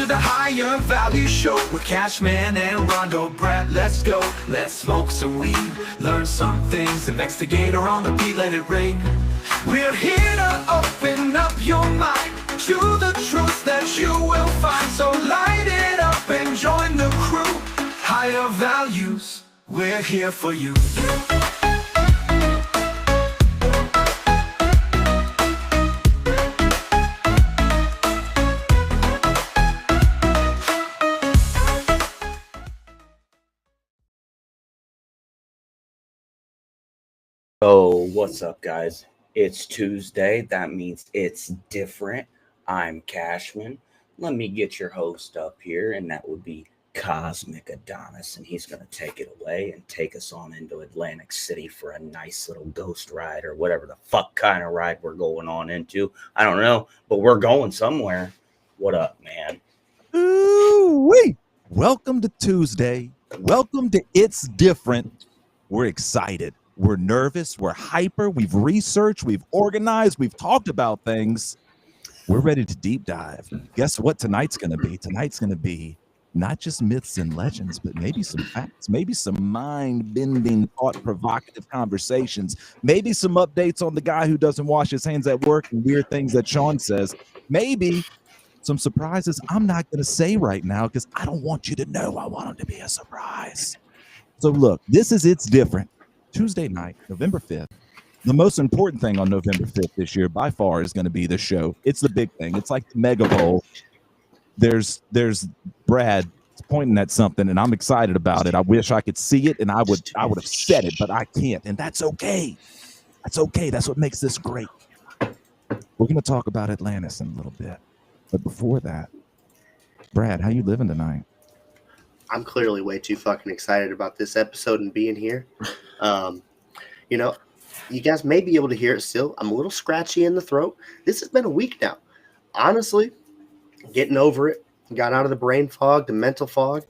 to the Higher Value Show with Cashman and Rondo Brad. Let's go, let's smoke some weed, learn some things, investigate or on the beat, let it ring. We're here to open up your mind to the truth that you will find. So light it up and join the crew. Higher Values, we're here for you. Oh, what's up, guys? It's Tuesday. That means it's different. I'm Cashman. Let me get your host up here, and that would be Cosmic Adonis, and he's going to take it away and take us on into Atlantic City for a nice little ghost ride or whatever the fuck kind of ride we're going on into. I don't know, but we're going somewhere. What up, man? Ooh-wee. Welcome to Tuesday. Welcome to It's Different. We're excited. We're nervous. We're hyper. We've researched. We've organized. We've talked about things. We're ready to deep dive. Guess what tonight's going to be? Tonight's going to be not just myths and legends, but maybe some facts, maybe some mind-bending, thought-provocative conversations, maybe some updates on the guy who doesn't wash his hands at work and weird things that Sean says, maybe some surprises I'm not going to say right now because I don't want you to know. I want them to be a surprise. So look, this is It's Different. Tuesday night, November 5th. The most important thing on November 5th this year by far is going to be the show. It's the big thing. It's like the Mega Bowl. There's Brad pointing at something, and I'm excited about it. I wish I could see it, and I would have said it, but I can't, and that's okay. That's okay. That's what makes this great. We're going to talk about Atlantis in a little bit, but before that, Brad, how you living tonight? I'm clearly way too fucking excited about this episode and being here. You guys may be able to hear it still. I'm a little scratchy in the throat. This has been a week now. Honestly, getting over it. Got out of the brain fog, the mental fog,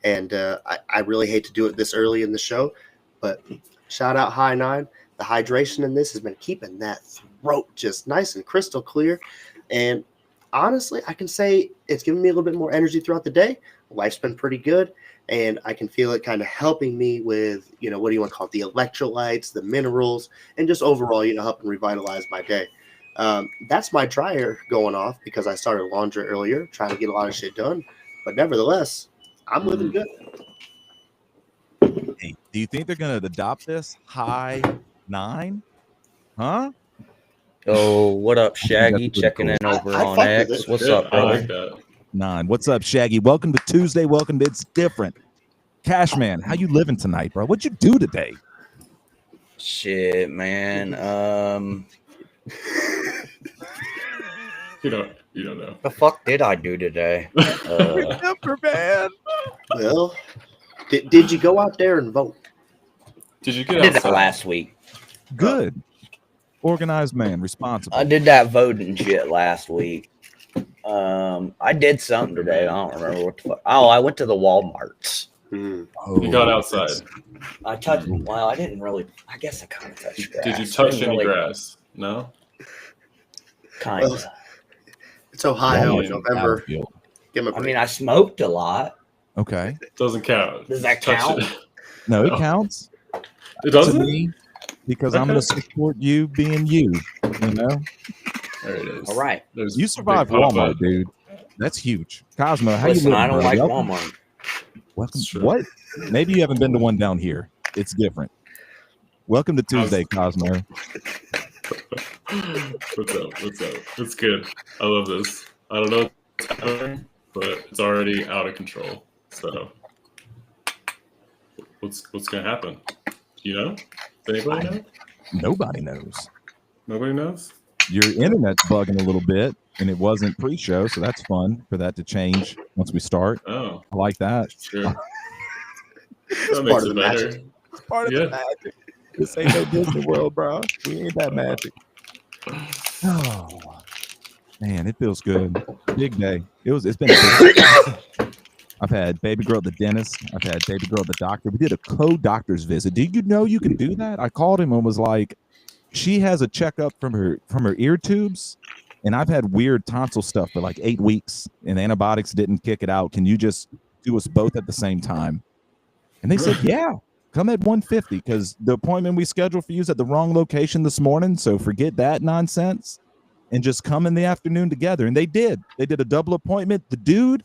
and I really hate to do it this early in the show, but shout out High 9. The hydration in this has been keeping that throat just nice and crystal clear, and honestly, I can say it's giving me a little bit more energy throughout the day. Life's been pretty good, and I can feel it kind of helping me with, what do you want to call it, the electrolytes, the minerals, and just overall, helping revitalize my day. That's my dryer going off because I started laundry earlier, trying to get a lot of shit done. But nevertheless, I'm living good. Hey, do you think they're going to adopt this? High 9? Huh? Oh, what up, Shaggy? Checking in over on X. What's up, brother? I like that. 9. What's up, Shaggy? Welcome to Tuesday. Welcome to It's Different. Cashman, how you living tonight, bro? What'd you do today? Shit, man. You don't know. The fuck did I do today? Remember, man. Well, did you go out there and vote? Did you I get did that outside? last week. Good. Organized man, responsible. I did that voting shit last week. I did something today. I don't remember what the fuck. Oh, I went to the Walmarts. Oh, You got outside. I touched. Well, I didn't really. I guess I kind of touched grass. Did you touch Didn't any really- grass? No. Kind of. Well, it's Ohio in Yeah, November. Battlefield. Give him a I break. mean, I smoked a lot. Okay. Doesn't count. Does that Touch count? it. No, it No. counts It to doesn't? me because I'm going to support you being you. You know, There it is. All right. There's you survived big pop-up. Walmart, dude. That's huge. Cosmo, how Listen, you living, I don't bro? like Welcome. Walmart. Welcome. It's true. What? Maybe you haven't been to one down here. It's different. Welcome to Tuesday, Cosmo. What's up? It's good. I love this. I don't know what's happening, but it's already out of control. So what's gonna happen? You know? Does anybody know? Nobody knows. Nobody knows? Your internet's bugging a little bit, and it wasn't pre-show, so that's fun for that to change once we start. Oh, I like that. sure. It's That part makes of it the better. magic. It's part Yeah. magic. This ain't no Disney World, bro. We ain't that magic. Oh man, it feels good. Big day. It's been a big day. I've had baby girl at the dentist. I've had baby girl at the doctor. We did a co-doctor's visit. Did you know you can do that? I called him and was like, she has a checkup from her ear tubes, and I've had weird tonsil stuff for like 8 weeks, and antibiotics didn't kick it out. Can you just do us both at the same time? And they said, yeah, come at 1:50 because the appointment we scheduled for you is at the wrong location this morning. So forget that nonsense and just come in the afternoon together. And they did. They did a double appointment. The dude,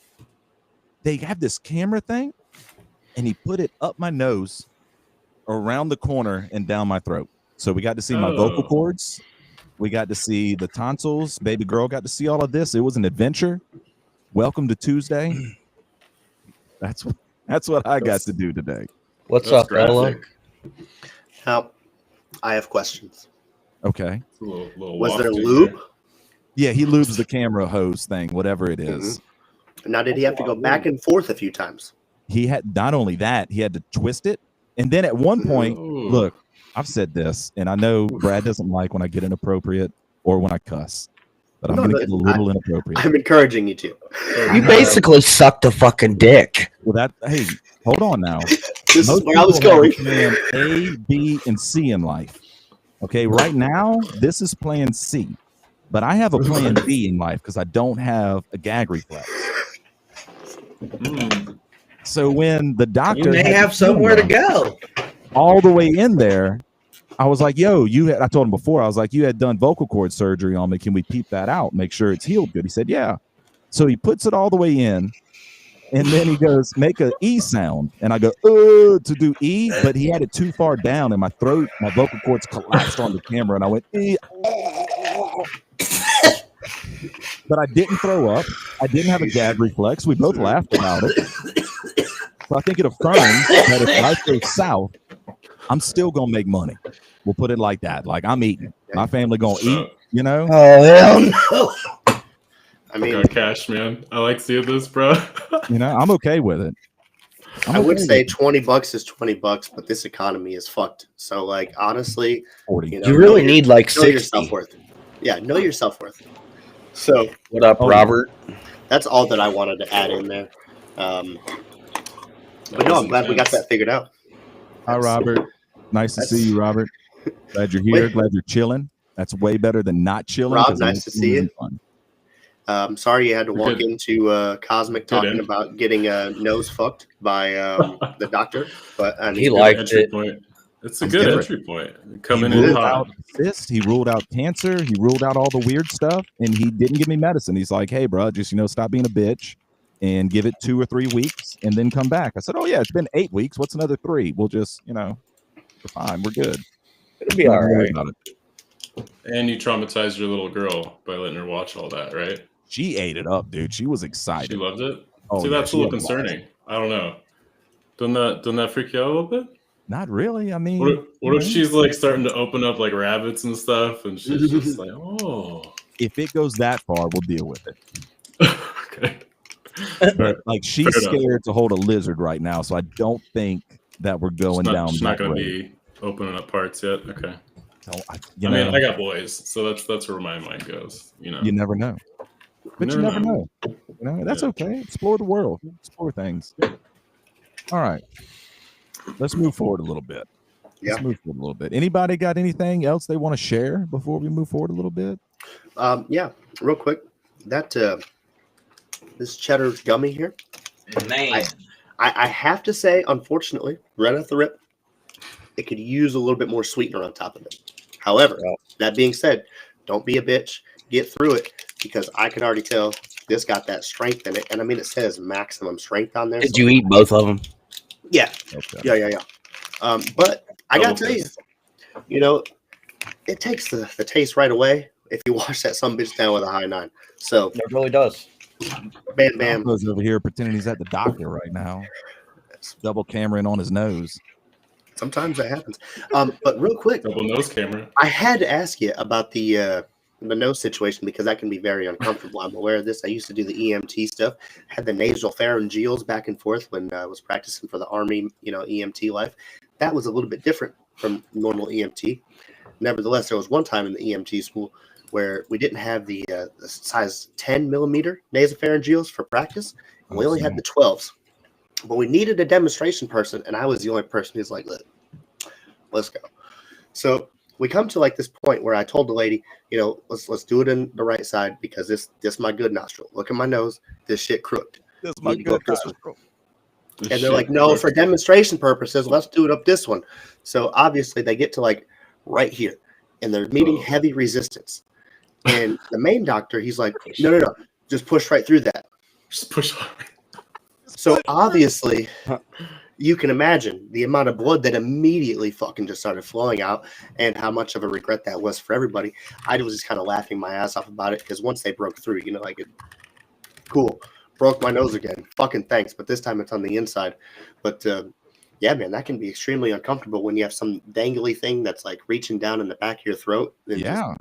they have this camera thing, and he put it up my nose, around the corner, and down my throat. So we got to see my vocal cords. We got to see the tonsils. Baby girl got to see all of this. It was an adventure. Welcome to Tuesday. That's what I got to do today. What's up, Ella? Now, I have questions. Okay. Was there lube? Yeah, he lubes the camera hose thing, whatever it is. Now, did he have to go back and forth a few times? He had not only that, he had to twist it. And then at one point, look, I've said this, and I know Brad doesn't like when I get inappropriate or when I cuss, but I'm going to get a little inappropriate. I'm encouraging you to. You basically sucked a fucking dick. Well, hey, hold on now. This is where I was going. Plan A, B, and C in life. Okay, right now, this is plan C. But I have a plan B in life because I don't have a gag reflex. So when the doctor may have somewhere to go all the way in there, I was like, yo, I told him before, I was like, you had done vocal cord surgery on me. Can we peep that out? Make sure it's healed good. He said, yeah. So he puts it all the way in. And then he goes, make an E sound. And I go, to do E. But he had it too far down in my throat. My vocal cords collapsed on the camera. And I went, E. But I didn't throw up. I didn't have a gag reflex. We both laughed about it. So I think it affirms that if life goes south, I'm still going to make money. We'll put it like that. Like, I'm eating. My family going to eat, you know? Oh, hell no. I mean, got cash, man. I like seeing this, bro. You know, I'm okay with it. I would say $20 is $20, but this economy is fucked. So, like, honestly, 40. You really need like know your 60. self-worth. Yeah, know your self-worth. So, What up, Robert? that's all that I wanted to add in there. But no, I'm glad we got that figured out. Hi, Robert. Nice to see you, Robert. Glad you're here. Glad you're chilling. That's way better than not chilling. Rob, nice to see you. Fun. Sorry you had to walk into Cosmic talking about getting a nose fucked by the doctor, but He liked it. Point. It's a good entry point. Coming He in ruled hot. out cyst. He ruled out cancer. He ruled out all the weird stuff, and he didn't give me medicine. He's like, "Hey, bro, just stop being a bitch, and give it 2 or 3 weeks, and then come back." I said, "Oh yeah, it's been 8 weeks. What's another 3? We'll just, we're fine. We're good. It'll be all right." And you traumatized your little girl by letting her watch all that, right? She ate it up, dude. She was excited. She loved it. Oh, See, yeah, that's a she little had a blast. concerning. I don't know. Doesn't that freak you out a little bit? Not really. I mean, What if she's like starting to open up like rabbits and stuff, and she's just like, oh. if it goes that far, we'll deal with it. Okay. But like, she's Fair enough. scared to hold a lizard right now, so I don't think that we're going down. She's not that going to road. be opening up parts yet. Okay. So, I mean, I got boys, so that's where my mind goes. You never know. But you never know. That's okay. Explore the world. Explore things. All right. Let's move forward a little bit. Let's move forward a little bit. Anybody got anything else they want to share before we move forward a little bit? Yeah, real quick. That this cheddar gummy here. Man. I have to say, unfortunately, right off the rip, it could use a little bit more sweetener on top of it. However, that being said, don't be a bitch. Get through it, because I can already tell this got that strength in it. And I mean, it says maximum strength on there. Did you eat both of them? Yeah. Okay. Yeah. But I got to tell you, it takes the taste right away if you wash that some bitch down with a high 9. So It really does. bam, bam. Broncos over here pretending he's at the doctor right now. Double cameraing on his nose. Sometimes that happens. But real quick, Double nose camera. I had to ask you about the nose situation, because that can be very uncomfortable. I'm aware of this. I used to do the EMT stuff. Had the nasal pharyngeals back and forth when I was practicing for the Army, EMT life. That was a little bit different from normal EMT. Nevertheless, there was one time in the EMT school where we didn't have the size 10 millimeter nasopharyngeals for practice. We only had the 12s. But we needed a demonstration person, and I was the only person who's like, look, let's go. So we come to like this point where I told the lady, let's do it in the right side because this my good nostril. Look at my nose. This shit crooked. This is You my need to go good up this one. nostril. And they're like, no, for demonstration purposes, let's do it up this one. So obviously they get to like right here and they're meeting heavy resistance. And the main doctor, he's like, no, just push right through that. Just push hard. So obviously you can imagine the amount of blood that immediately fucking just started flowing out and how much of a regret that was for everybody. I was just kind of laughing my ass off about it because once they broke through, like, cool. Broke my nose again. Fucking thanks. But this time it's on the inside. But yeah, man, that can be extremely uncomfortable when you have some dangly thing that's like reaching down in the back of your throat. Yeah.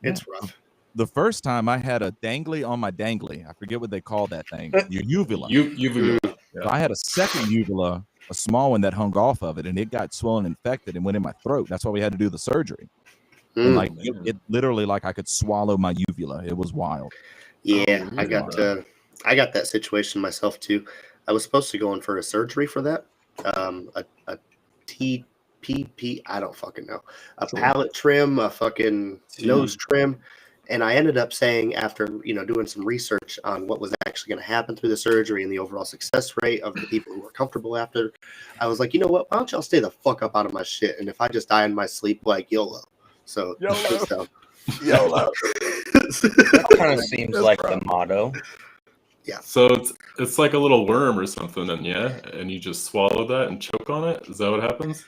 It's rough. The first time I had a dangly on my dangly. I forget what they call that thing. Your uvula. Uvula. Yeah. So I had a second uvula, a small one that hung off of it, and it got swollen, infected, and went in my throat. That's why we had to do the surgery. And like it literally, like I could swallow my uvula. It was wild. Yeah, I got that situation myself too. I was supposed to go in for a surgery for that. A TPP, I don't fucking know. A palate trim, a fucking nose trim. And I ended up saying after, doing some research on what was actually going to happen through the surgery and the overall success rate of the people who were comfortable after, I was like, you know what? Why don't y'all stay the fuck up out of my shit? And if I just die in my sleep, like YOLO. So YOLO. YOLO. That kind of seems like the motto. Yeah. So it's like a little worm or something, then, yeah? And you just swallow that and choke on it? Is that what happens?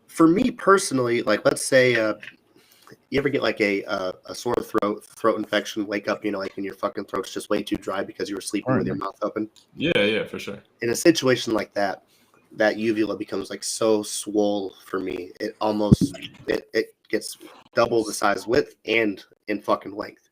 For me personally, like let's say you ever get like a sore throat infection, wake up, like when your fucking throat's just way too dry because you were sleeping with your mouth open? Yeah, for sure. In a situation like that, that uvula becomes like so swole for me. It almost, it gets double the size width and in fucking length.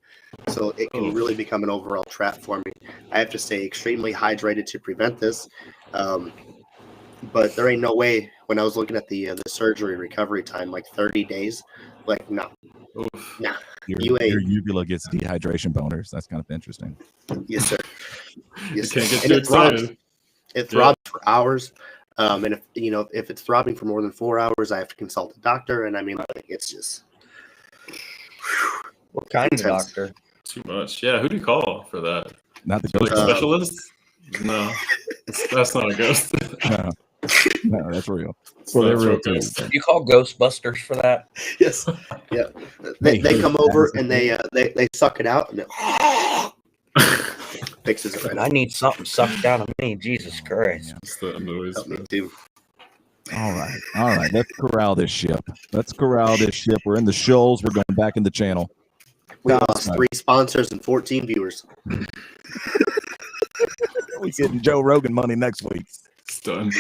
So it can really become an overall trap for me. I have to stay extremely hydrated to prevent this. But there ain't no way when I was looking at the surgery recovery time, like 30 days, like, no. Nah. Your uvula gets dehydration boners. That's kind of interesting. Yes, sir. Yes, sir. Can't get And too it throbs. excited. It throbs for hours. And if it's throbbing for more than 4 hours, I have to consult a doctor. And I mean, like, it's just. What kind of doctor? Too much. Yeah, who do you call for that? Not the Like ghost. specialist? No, that's not a ghost. No, that's real. Well, they're real too. You call Ghostbusters for that? Yes. Yeah. They come over and they suck it out and fixes it right I up. need something sucked out of me. Jesus Christ. It's the noise. Help me too. All right. Let's corral this ship. We're in the shoals. We're going back in the channel. We lost 3 sponsors and 14 viewers. We're getting Joe Rogan money next week. It's done.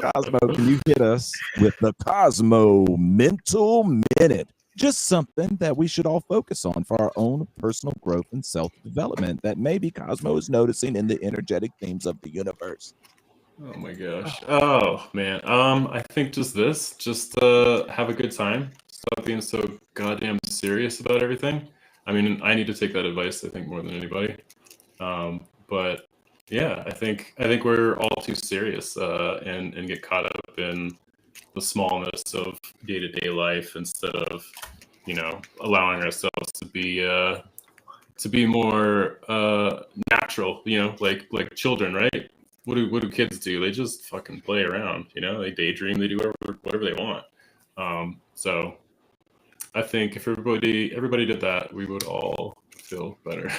Cosmo, can you hit us with the Cosmo Mental Minute? Just something that we should all focus on for our own personal growth and self-development that maybe Cosmo is noticing in the energetic themes of the universe. Oh my gosh. Oh man. I think just have a good time. Stop being so goddamn serious about everything. I mean, I need to take that advice, I think, more than anybody. But yeah, I think we're all too serious and get caught up in the smallness of day-to-day life instead of, allowing ourselves to be more natural, like children, right? What do kids do? They just fucking play around, they daydream, they do whatever they want. So I think if everybody did that, we would all feel better.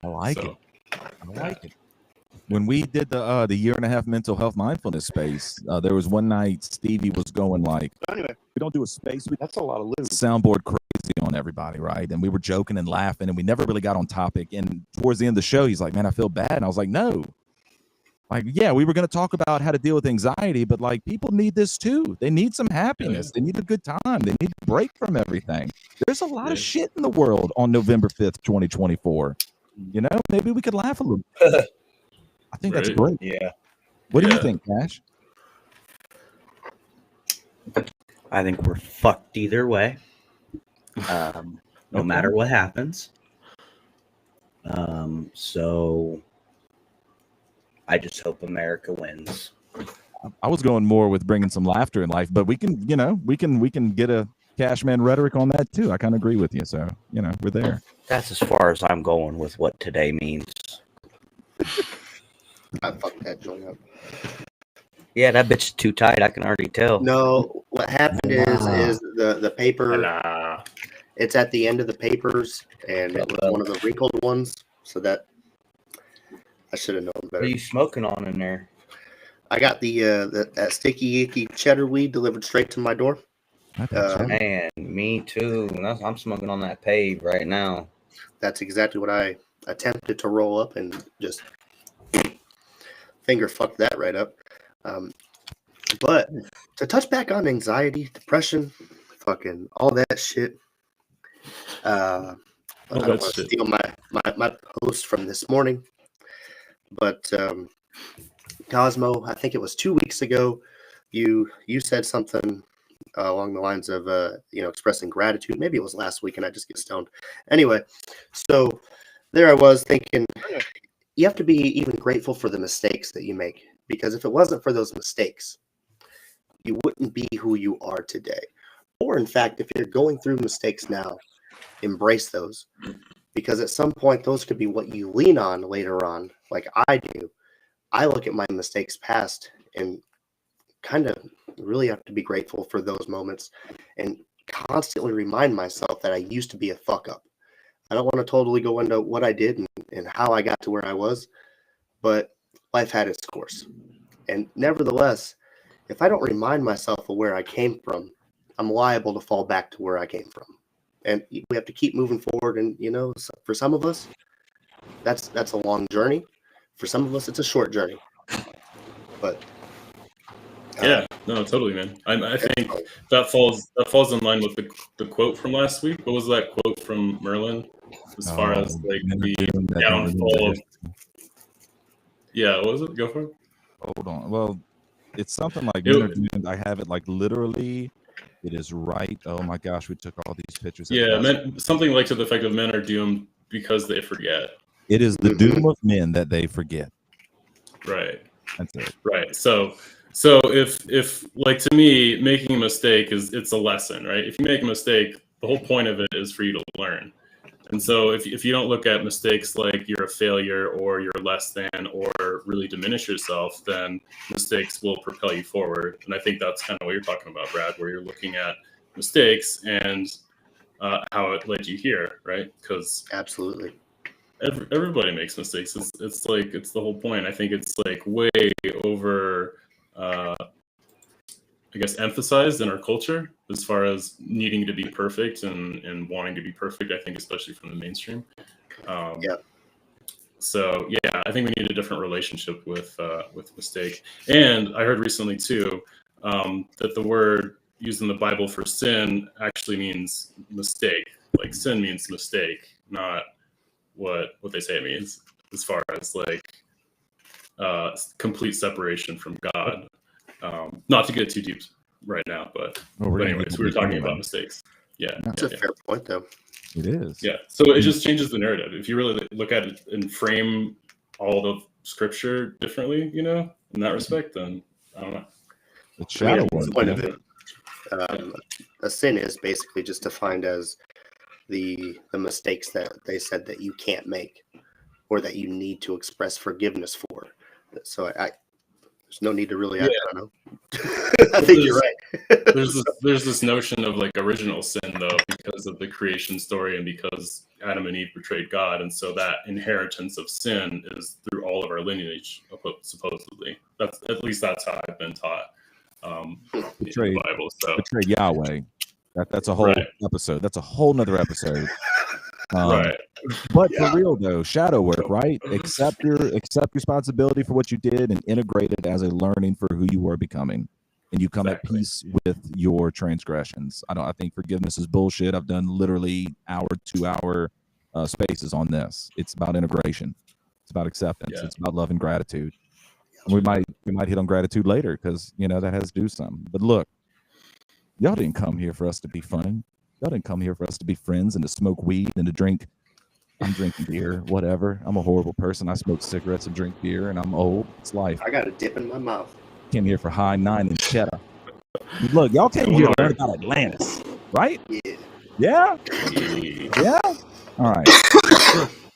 I like it. When we did the year and a half mental health mindfulness space, there was one night Stevie was going like, anyway, we don't do a space. That's a lot of lube. Soundboard crazy on everybody, right? And we were joking and laughing, and we never really got on topic. And towards the end of the show, he's like, man, I feel bad. And I was like, no. Like, yeah, we were going to talk about how to deal with anxiety, but like people need this too. They need some happiness. They need a good time. They need a break from everything. There's a lot of shit in the world on November 5th, 2024. Maybe we could laugh a little. I think that's great. Yeah. What do you think, Cash? I think we're fucked either way. No matter what happens. So I just hope America wins. I was going more with bringing some laughter in life, but we can, we can get a Cashman rhetoric on that too. I kind of agree with you. So, we're there. That's as far as I'm going with what today means. I fucked that joint up. Yeah, that bitch is too tight. I can already tell. No, what happened is the paper. Nah. It's at the end of the papers, and it was one of the wrinkled ones. So that I should have known What better. are you smoking on in there? I got that sticky icky cheddar weed delivered straight to my door. Man, me too. I'm smoking on that pave right now. That's exactly what I attempted to roll up and just finger fucked that right up. But to touch back on anxiety, depression, fucking all that shit. I don't want to steal my post from this morning, but Cosmo, I think it was 2 weeks ago, you said something along the lines of expressing gratitude. Maybe it was last week and I just get stoned. Anyway, so there I was thinking you have to be even grateful for the mistakes that you make, because if it wasn't for those mistakes, you wouldn't be who you are today. Or in fact, if you're going through mistakes now, embrace those, because at some point those could be what you lean on later on, like I do. I look at my mistakes past and kind of really have to be grateful for those moments and constantly remind myself that I used to be a fuck up. I don't want to totally go into what I did and how I got to where I was, but life had its course. And nevertheless, if I don't remind myself of where I came from, I'm liable to fall back to where I came from. And we have to keep moving forward. And, for some of us, that's a long journey. For some of us, it's a short journey. But yeah, no, totally, man. I think that falls in line with the quote from last week. What was that quote from Merlin? As far as like the downfall of. Yeah, what was it? Go for it. Hold on. Well, it's something like I have it like literally. It is right. Oh my gosh, we took all these pictures. Yeah, something like to the effect of men are doomed because they forget. It is the doom of men that they forget. Right. That's it. Right. So if like, to me, making a mistake it's a lesson, right? If you make a mistake, the whole point of it is for you to learn. And so if you don't look at mistakes like you're a failure or you're less than or really diminish yourself, then mistakes will propel you forward. And I think that's kind of what you're talking about, Brad, where you're looking at mistakes and how it led you here, right? Because absolutely, everybody makes mistakes. It's the whole point. I think it's like way over I guess emphasized in our culture as far as needing to be perfect and wanting to be perfect. I think especially from the mainstream. So yeah, I think we need a different relationship with mistake. And I heard recently too that the word used in the Bible for sin actually means mistake. Like sin means mistake, not what they say it means, as far as like complete separation from God. Not to get too deep right now, but anyways, we were talking about mistakes. Yeah, that's a fair point, though. It is. Yeah, so it just changes the narrative. If you really look at it and frame all the scripture differently, in that respect, then I don't know. It's shadow what's the point of it? A sin is basically just defined as the mistakes that they said that you can't make or that you need to express forgiveness for. So there's no need to really. I don't know. I think you're right. there's this notion of like original sin though, because of the creation story and because Adam and Eve betrayed God, and so that inheritance of sin is through all of our lineage, supposedly. That's how I've been taught in the Bible. So betrayed Yahweh. That's a whole episode. That's a whole nother episode. Right. But for real though, shadow work, right? Accept responsibility for what you did and integrate it as a learning for who you are becoming. And you come at peace with your transgressions. I think forgiveness is bullshit. I've done literally 2-hour spaces on this. It's about integration. It's about acceptance. Yeah. It's about love and gratitude. And we might hit on gratitude later because that has to do something. But look, y'all didn't come here for us to be funny. Y'all didn't come here for us to be friends and to smoke weed and to drink. I'm drinking beer, whatever. I'm a horrible person. I smoke cigarettes and drink beer, and I'm old. It's life. I got a dip in my mouth. Came here for high 9 and cheddar. Look, y'all came here to learn about Atlantis, right? Yeah. Yeah? All right.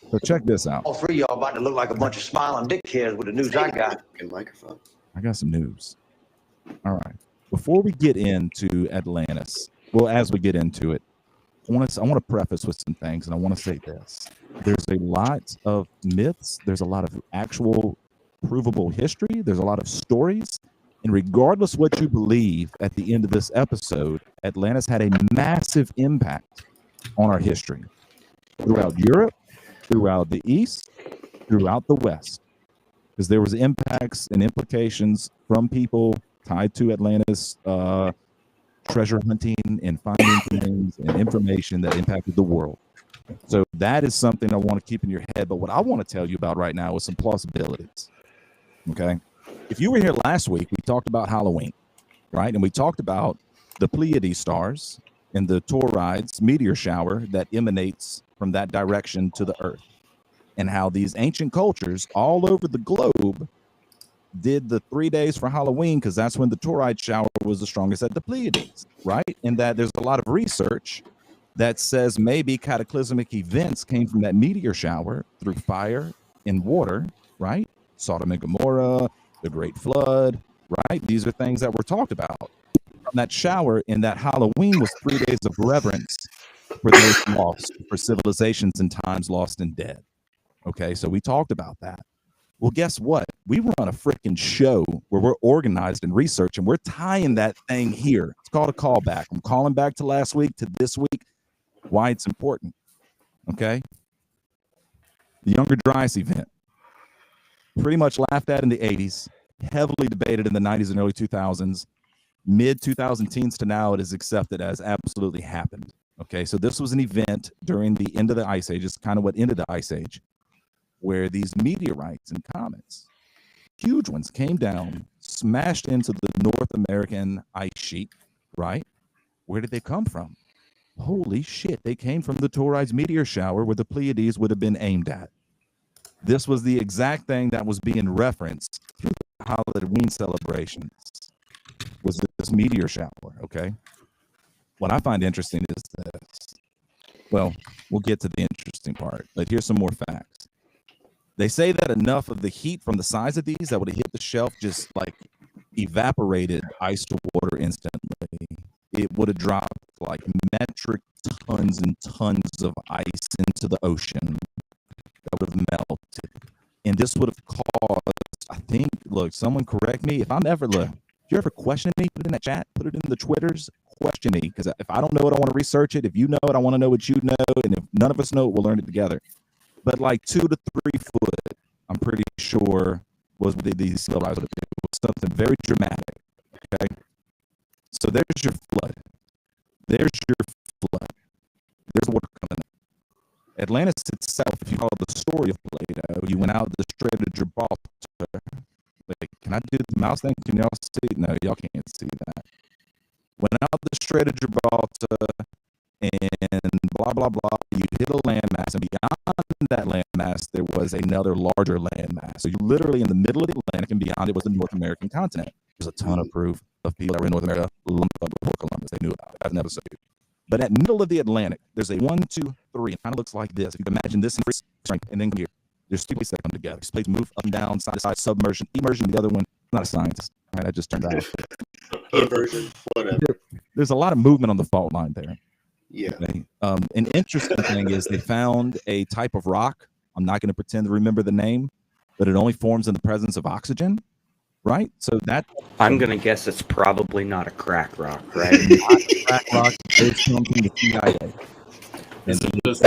So check this out. All three of y'all about to look like a bunch of smiling dickheads with the news I got. Good microphone. I got some news. All right. Before we get into Atlantis, well, as we get into it, I want to preface with some things, and I want to say this. There's a lot of myths. There's a lot of actual provable history. There's a lot of stories. And regardless what you believe, at the end of this episode, Atlantis had a massive impact on our history throughout Europe, throughout the East, throughout the West. Because there was impacts and implications from people tied to Atlantis, treasure hunting and finding things and information that impacted the world. So that is something I want to keep in your head. But what I want to tell you about right now is some plausibilities. Okay. If you were here last week, we talked about Halloween, right? And we talked about the Pleiades stars and the Taurides meteor shower that emanates from that direction to the Earth, and how these ancient cultures all over the globe did the 3 days for Halloween because that's when the Tauride shower was the strongest at the Pleiades, right? And that there's a lot of research that says maybe cataclysmic events came from that meteor shower through fire and water, right? Sodom and Gomorrah, the Great Flood, right? These are things that were talked about. That shower in that Halloween was 3 days of reverence for those lost, for civilizations and times lost and dead. Okay, so we talked about that. Well, guess what? We run a freaking show where we're organized and research, and we're tying that thing here. It's called a callback. I'm calling back to last week, to this week, why it's important. Okay? The Younger Dryas event, pretty much laughed at in the 80s, heavily debated in the 90s and early 2000s. Mid 2010s to now, it is accepted as absolutely happened. Okay, so this was an event during the end of the Ice Age. It's kind of what ended the Ice Age, where these meteorites and comets, huge ones, came down, smashed into the North American ice sheet, right? Where did they come from? Holy shit, they came from the Taurides meteor shower where the Pleiades would have been aimed at. This was the exact thing that was being referenced through the Halloween celebrations, was this meteor shower, okay? What I find interesting is this. Well, we'll get to the interesting part, but here's some more facts. They say that enough of the heat from the size of these that would have hit the shelf just like evaporated ice to water instantly. It would have dropped like metric tons and tons of ice into the ocean that would have melted. And this would have caused, I think, look, someone correct me. If you're ever questioning me, put it in that chat, put it in the Twitters, question me. Because if I don't know it, I want to research it. If you know it, I want to know what you know. And if none of us know it, we'll learn it together. But like 2 to 3 foot, I'm pretty sure was the sea level rise. It was something very dramatic. Okay, so there's your flood. There's your flood. There's water coming up. Atlantis itself, if you follow the story of Plato, you went out the Strait of Gibraltar. Wait, can I do the mouse thing? Can y'all see? No, y'all can't see that. Went out the Strait of Gibraltar and blah, blah, blah. You hit a landmass, and beyond that landmass, there was another larger landmass. So you literally in the middle of the Atlantic, and beyond it was the North American continent. There's a ton of proof of people that were in North America lumped up before Columbus. They knew about it. That's an episode. But at middle of the Atlantic, there's a 1, 2, 3. It kind of looks like this. If you can imagine this and then here. There's 2 places that come together. These plates move up and down, side to side, submersion, immersion. The other one, I'm not a scientist. All right, I just turned out. Inversion, whatever. There's a lot of movement on the fault line there. Yeah. Okay. An interesting thing is they found a type of rock. I'm not going to pretend to remember the name, but it only forms in the presence of oxygen, right? So that I'm going to guess it's probably not a crack rock, right? crack rock is something the CIA. Is it this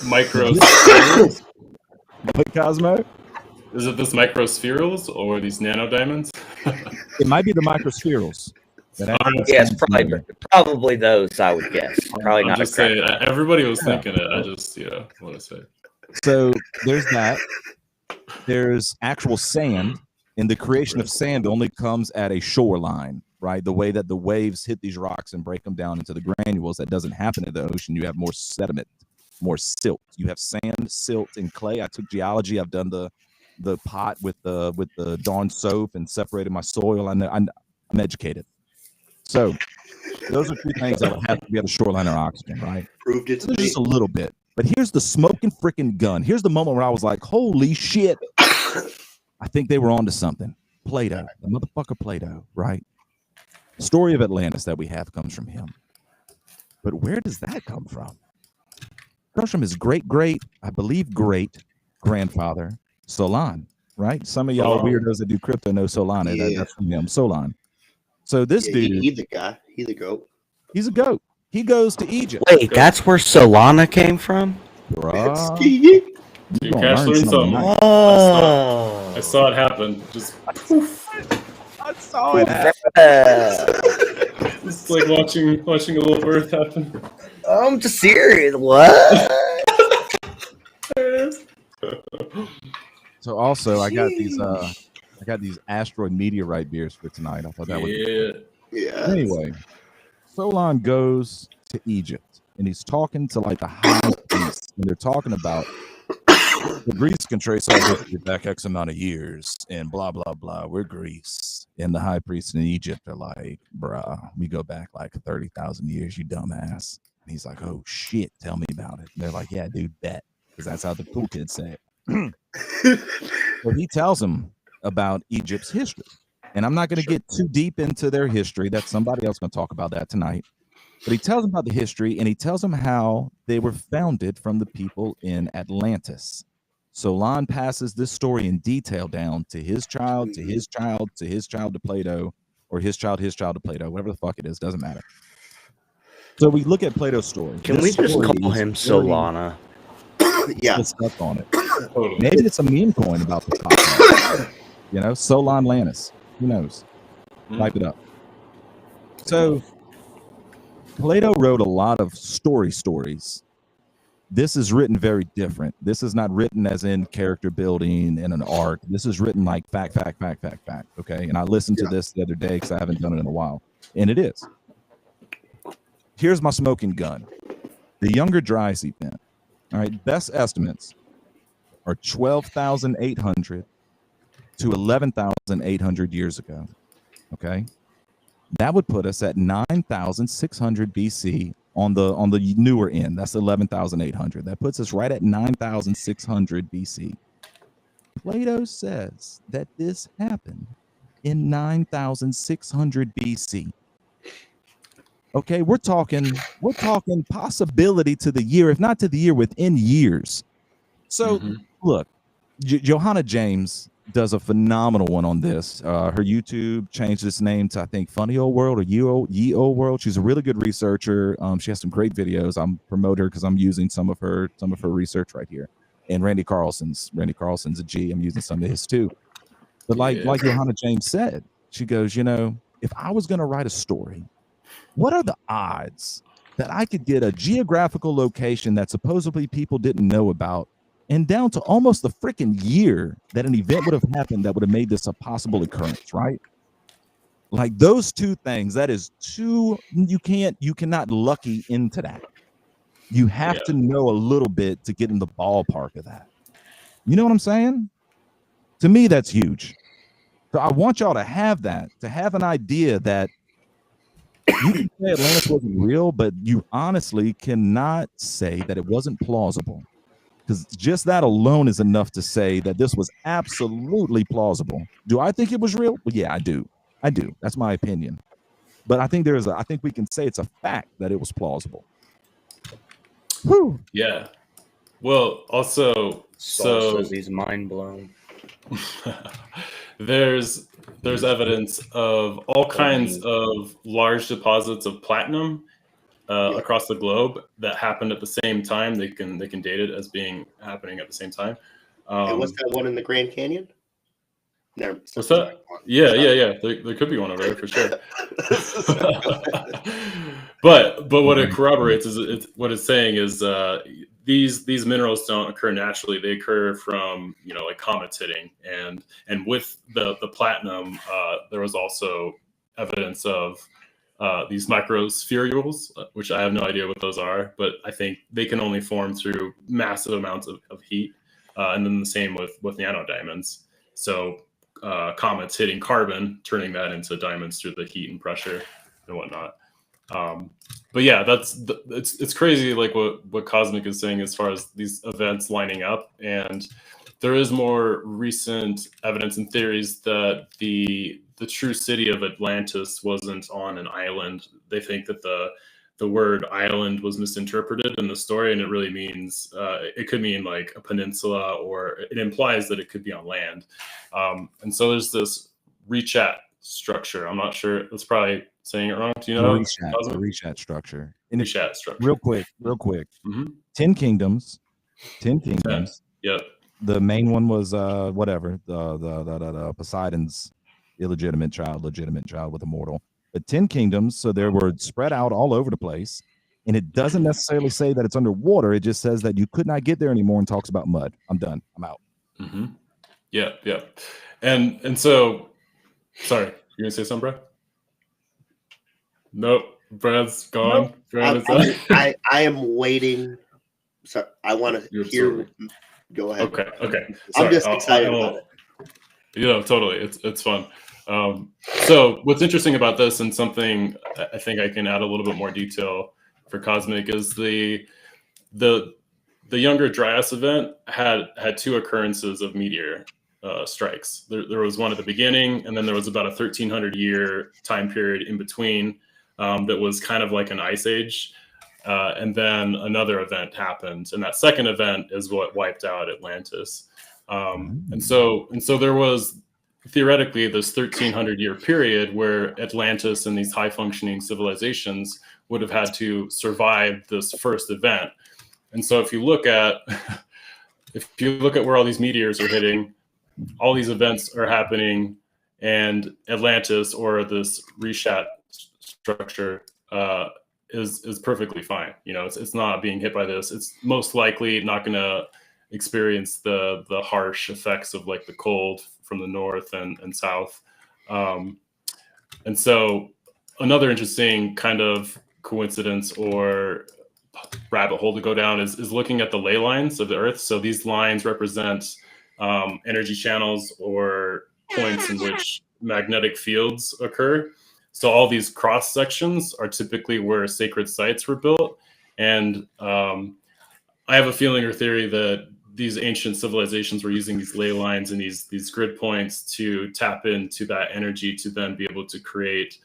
microspherules? What, Cosmo? Is it this microspherules or these nanodiamonds? It might be the microspherules. Yes, probably those, I would guess. Probably I'm not just a crack saying, rock. everybody was thinking it. I just, want to say. So there's that. There's actual sand, and the creation of sand only comes at a shoreline, right? The way that the waves hit these rocks and break them down into the granules, that doesn't happen in the ocean. You have more sediment, more silt. You have sand, silt, and clay. I took geology. I've done the the pot with the Dawn soap and separated my soil. I'm educated. So those are two things that would have to be at a shoreline or oxygen, right? Proved it So to there's be. just a little bit. But here's the smoking freaking gun. Here's the moment where I was like, holy shit. I think they were onto something. Plato, the motherfucker Plato, right? Story of Atlantis that we have comes from him. But where does that come from? It comes from his great, I believe, great grandfather, Solon, right? Some of y'all Solon. weirdos that do crypto know Solon. Yeah. That's from him, Solon. So this dude, he the guy. He the goat. he's a goat. He goes to Egypt. Wait, that's where Solana came from? Bruh. Ski. You Dude, gonna Cash learn learned something something. tonight. Oh. I saw it happen. Just poof. I saw it happen. It's like watching a little birth happen. I'm just serious. What? There it is. So also I got these asteroid meteorite beers for tonight. I thought that would be Yeah. anyway. Solon goes to Egypt and he's talking to like the high priest, and they're talking about the Greece can trace our history back X amount of years and blah blah blah. We're Greece. And the high priests in Egypt are like, bruh, we go back like 30,000 years, you dumbass. And he's like, oh shit, tell me about it. And they're like, yeah, dude, bet. Because that's how the cool kids say it. So he tells him about Egypt's history. And I'm not going to get too deep into their history. That's somebody else going to talk about that tonight. But he tells them about the history, and he tells them how they were founded from the people in Atlantis. Solon passes this story in detail down to his child, to his child, to his child to Plato, or his child to Plato, whatever the fuck it is, doesn't matter. So we look at Plato's story. Can we just call him Solana? Yeah. Stuck on it. Totally. Maybe it's a meme coin about the podcast. You know, Solon Lannis. Who knows? Type it up. So Plato wrote a lot of stories. This is written very different. This is not written as in character building and an arc. This is written like fact. Okay. And I listened to this the other day because I haven't done it in a while. And it is. Here's my smoking gun. The Younger Dryas event. All right. Best estimates are 12,800 to 11,800 years ago. Okay. That would put us at 9,600 BC on the newer end. That's 11,800. That puts us right at 9,600 BC. Plato says that this happened in 9,600 BC. Okay, we're talking possibility to the year, if not to the year, within years. So look, Johanna James does a phenomenal one on this. Her YouTube changed its name to, I think, Funny Old World or Ye Old World. She's a really good researcher. She has some great videos. I'm promoting her because I'm using some of her research right here. And Randy Carlson's a G. I'm using some of his too. But like Johanna James said, she goes, you know, if I was going to write a story, what are the odds that I could get a geographical location that supposedly people didn't know about, and down to almost the freaking year that an event would have happened that would have made this a possible occurrence, right? Like those two things, that is too, you cannot lucky into that. You have to know a little bit to get in the ballpark of that. You know what I'm saying? To me, that's huge. So I want y'all to have that, to have an idea that you can say Atlantis wasn't real, but you honestly cannot say that it wasn't plausible. Because just that alone is enough to say that this was absolutely plausible. Do I think it was real? Well, yeah, I do. That's my opinion. But I think I think we can say it's a fact that it was plausible. Whew. Yeah. Well, also, So says he's mind blown. there's evidence of all kinds of large deposits of platinum across the globe that happened at the same time. They can date it as being happening at the same time. And what's that one in the Grand Canyon? Never. What's that? Yeah. There could be one over there for sure. but what it corroborates is what it's saying is these minerals don't occur naturally. They occur from like comets hitting, and with the platinum, there was also evidence of these microspherules, which I have no idea what those are, but I think they can only form through massive amounts of heat. and then the same with nanodiamonds. So comets hitting carbon, turning that into diamonds through the heat and pressure and whatnot. But yeah, it's crazy, like what Cosmic is saying as far as these events lining up. And there is more recent evidence and theories that the true city of Atlantis wasn't on an island. They think that the word island was misinterpreted in the story, and it really means it could mean like a peninsula, or it implies that it could be on land. And so there's this rechat structure. I'm not sure. That's probably saying it wrong. Do you know? The rechat structure. And Rechat structure. real quick. Mm-hmm. 10 kingdoms. Yep. The main one was whatever, the Poseidon's legitimate child with a mortal. But 10 kingdoms, so they were spread out all over the place. And it doesn't necessarily say that it's underwater. It just says that you could not get there anymore and talks about mud. I'm done. I'm out. Mm-hmm. Yeah. And so, sorry, you gonna say something, Brad? Nope. Brad's gone. Nope. I am waiting. So I want to hear. Go ahead. Okay. Sorry, I'm just excited about it. Yeah, totally. It's fun. So what's interesting about this, and something I think I can add a little bit more detail for Cosmic, is the younger Dryas event had two occurrences of meteor strikes. There was one at the beginning, and then there was about a 1,300 year time period in between that was kind of like an ice age. And then another event happened, and that second event is what wiped out Atlantis. And so there was theoretically this 1,300 year period where Atlantis and these high functioning civilizations would have had to survive this first event. And so if you look at where all these meteors are hitting, all these events are happening, and Atlantis, or this reshat structure, is perfectly fine. You know, it's not being hit by this. It's most likely not going to experience the harsh effects of like the cold from the north and south. And so another interesting kind of coincidence or rabbit hole to go down is looking at the ley lines of the Earth. So these lines represent energy channels or points in which magnetic fields occur. So all these cross sections are typically where sacred sites were built. And I have a feeling or theory that these ancient civilizations were using these ley lines and these grid points to tap into that energy to then be able to create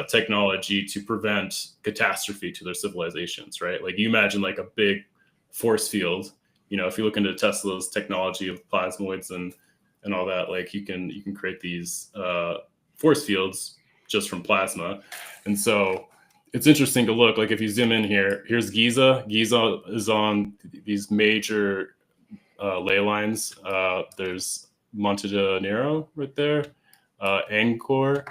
technology to prevent catastrophe to their civilizations, right? Like you imagine like a big force field, you know, if you look into Tesla's technology of plasmoids and all that, like you can create these force fields just from plasma. And so it's interesting to look, like if you zoom in here, here's Giza. Giza is on these major ley lines. There's Monte de Nero right there, Angkor,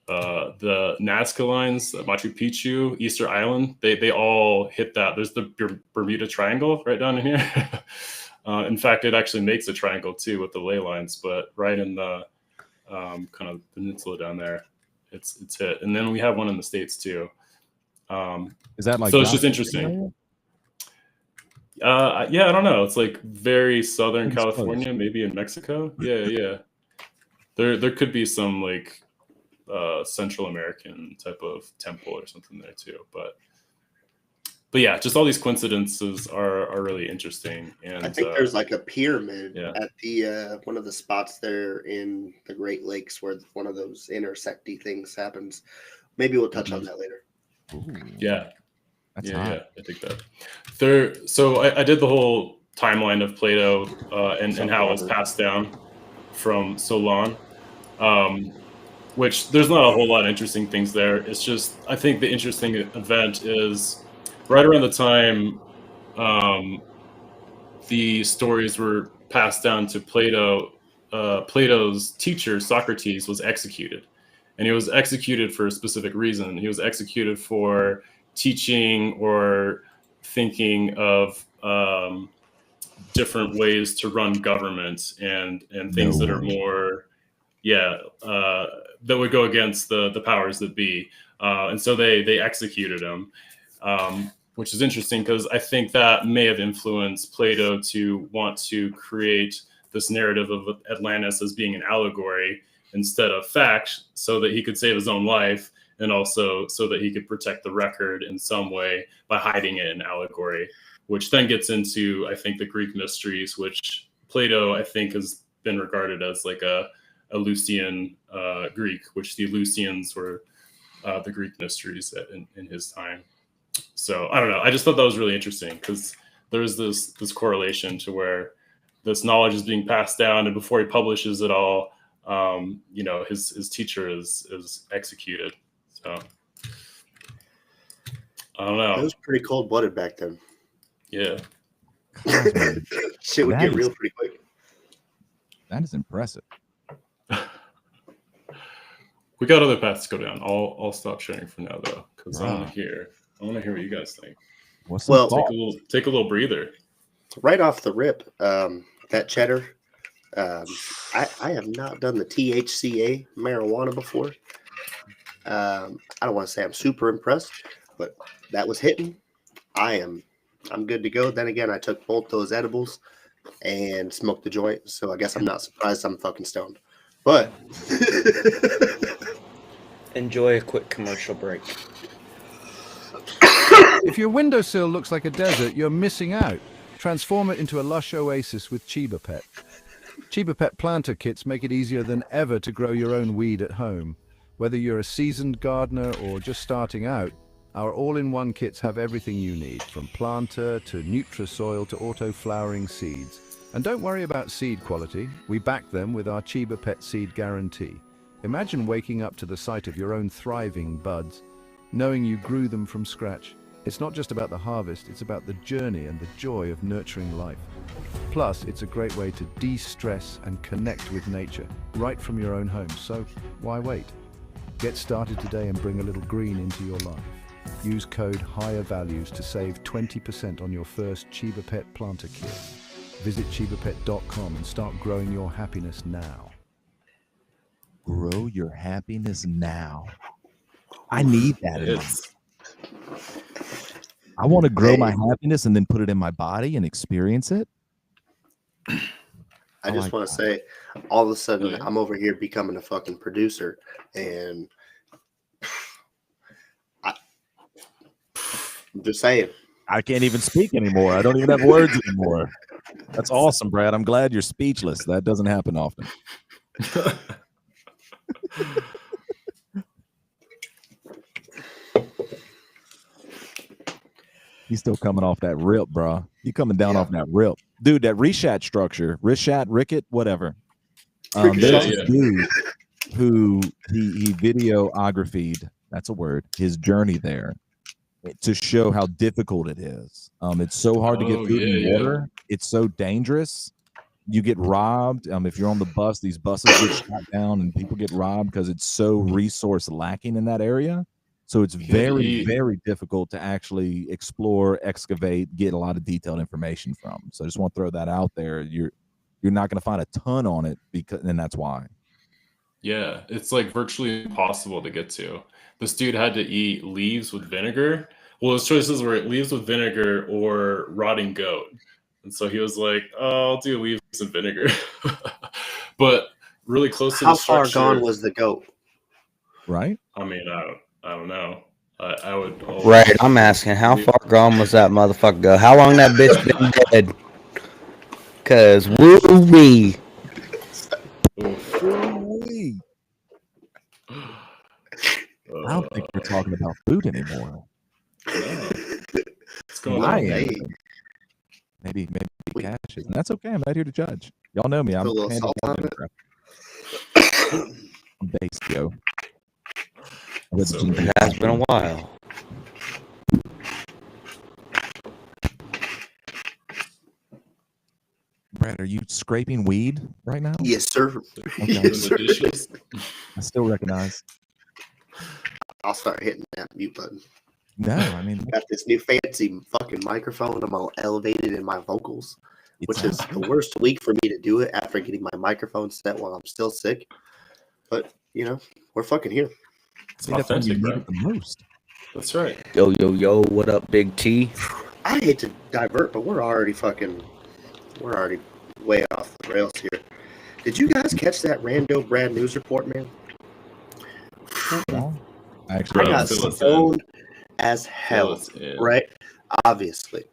the Nazca lines, Machu Picchu, Easter Island. They all hit that. There's the Bermuda Triangle right down in here. In fact, it actually makes a triangle too with the ley lines, but right in the kind of peninsula down there, it's hit. And then we have one in the States too. Is that like, so it's just interesting. Yeah, I don't know. It's like very Southern California, maybe in Mexico. Yeah. There could be some like Central American type of temple or something there too. But yeah, just all these coincidences are really interesting. And I think there's like a pyramid yeah. at the one of the spots there in the Great Lakes where one of those intersecty things happens. Maybe we'll touch on that later. Ooh, Yeah. that's Yeah, hot. yeah, I think that. So I did the whole timeline of Plato and how it was passed down from Solon, which there's not a whole lot of interesting things there. It's just, I think the interesting event is right around the time the stories were passed down to Plato. Plato's teacher, Socrates, was executed. And he was executed for a specific reason. He was executed for teaching or thinking of different ways to run government and things that are more, that would go against the powers that be. And so they executed him. which is interesting because I think that may have influenced Plato to want to create this narrative of Atlantis as being an allegory instead of fact, so that he could save his own life, and also so that he could protect the record in some way by hiding it in allegory, which then gets into, I think, the Greek mysteries, which Plato, I think, has been regarded as like a Lucian Greek, which the Lucians were the Greek mysteries in his time. So I don't know. I just thought that was really interesting because there's this correlation to where this knowledge is being passed down, and before he publishes it all, his teacher is executed. So I don't know. It was pretty cold blooded back then. Yeah. Shit would get real pretty quick. That is impressive. We got other paths to go down. I'll stop sharing for now though, because I want to hear what you guys think. Well, Take a little breather. Right off the rip, that cheddar. I have not done the THCA marijuana before. I don't want to say I'm super impressed, but that was hitting. I'm good to go. Then again, I took both those edibles and smoked the joint, so I guess I'm not surprised I'm fucking stoned. But Enjoy a quick commercial break. If your windowsill looks like a desert, you're missing out. Transform it into a lush oasis with Chiba Pet. Chiba Pet planter kits make it easier than ever to grow your own weed at home. Whether you're a seasoned gardener or just starting out, our all-in-one kits have everything you need, from planter to Nutrisoil to auto-flowering seeds. And don't worry about seed quality. We back them with our Chiba Pet seed guarantee. Imagine waking up to the sight of your own thriving buds, knowing you grew them from scratch. It's not just about the harvest, it's about the journey and the joy of nurturing life. Plus, it's a great way to de-stress and connect with nature, right from your own home. So, why wait? Get started today and bring a little green into your life. Use code Higher Values to save 20% on your first Chiba Pet planter kit. Visit chibapet.com and start growing your happiness now. Grow your happiness now. I need that in life. I want to grow my happiness and then put it in my body and experience it. I just want to say, all of a sudden, I'm over here becoming a fucking producer, and I'm just saying. I can't even speak anymore. I don't even have words anymore. That's awesome, Brad. I'm glad you're speechless. That doesn't happen often. He's still coming off that rip, bro. You coming down off that rip. Dude, that Rishat structure, Ricket, whatever. There's this dude who he videographed, that's a word, his journey there to show how difficult it is. It's so hard to get food and water. It's so dangerous. You get robbed. If you're on the bus, these buses get shot down and people get robbed because it's so resource lacking in that area. So it's very, very difficult to actually explore, excavate, get a lot of detailed information from. So I just want to throw that out there. You're not going to find a ton on it, and that's why. Yeah, it's like virtually impossible to get to. This dude had to eat leaves with vinegar. Well, his choices were leaves with vinegar or rotting goat. And so he was like, oh, I'll do leaves and vinegar. But really close to the structure. How far gone was the goat? Right? I mean, I don't know. I would. Right, I'm asking, how far gone was that motherfucker go? How long that bitch been dead? Cause woo-wee. Woo-wee. I don't think we're talking about food anymore. What's going on? Maybe Cash is. And that's okay. I'm not here to judge. Y'all know me. I'm based, yo. It has been a while. Brad, are you scraping weed right now? Yes, sir. Okay. Yes, sir. I still recognize. I'll start hitting that mute button. No, I mean, got this new fancy fucking microphone. I'm all elevated in my vocals, which is the worst week for me to do it after getting my microphone set while I'm still sick. But, we're fucking here. See, that's when you need it the most. That's right. Yo, yo, yo, what up, Big T? I hate to divert, but we're already way off the rails here. Did you guys catch that Rando Brad news report, man? No, I actually, got Fill us in. stoned as Fill hell, us in. right? Obviously.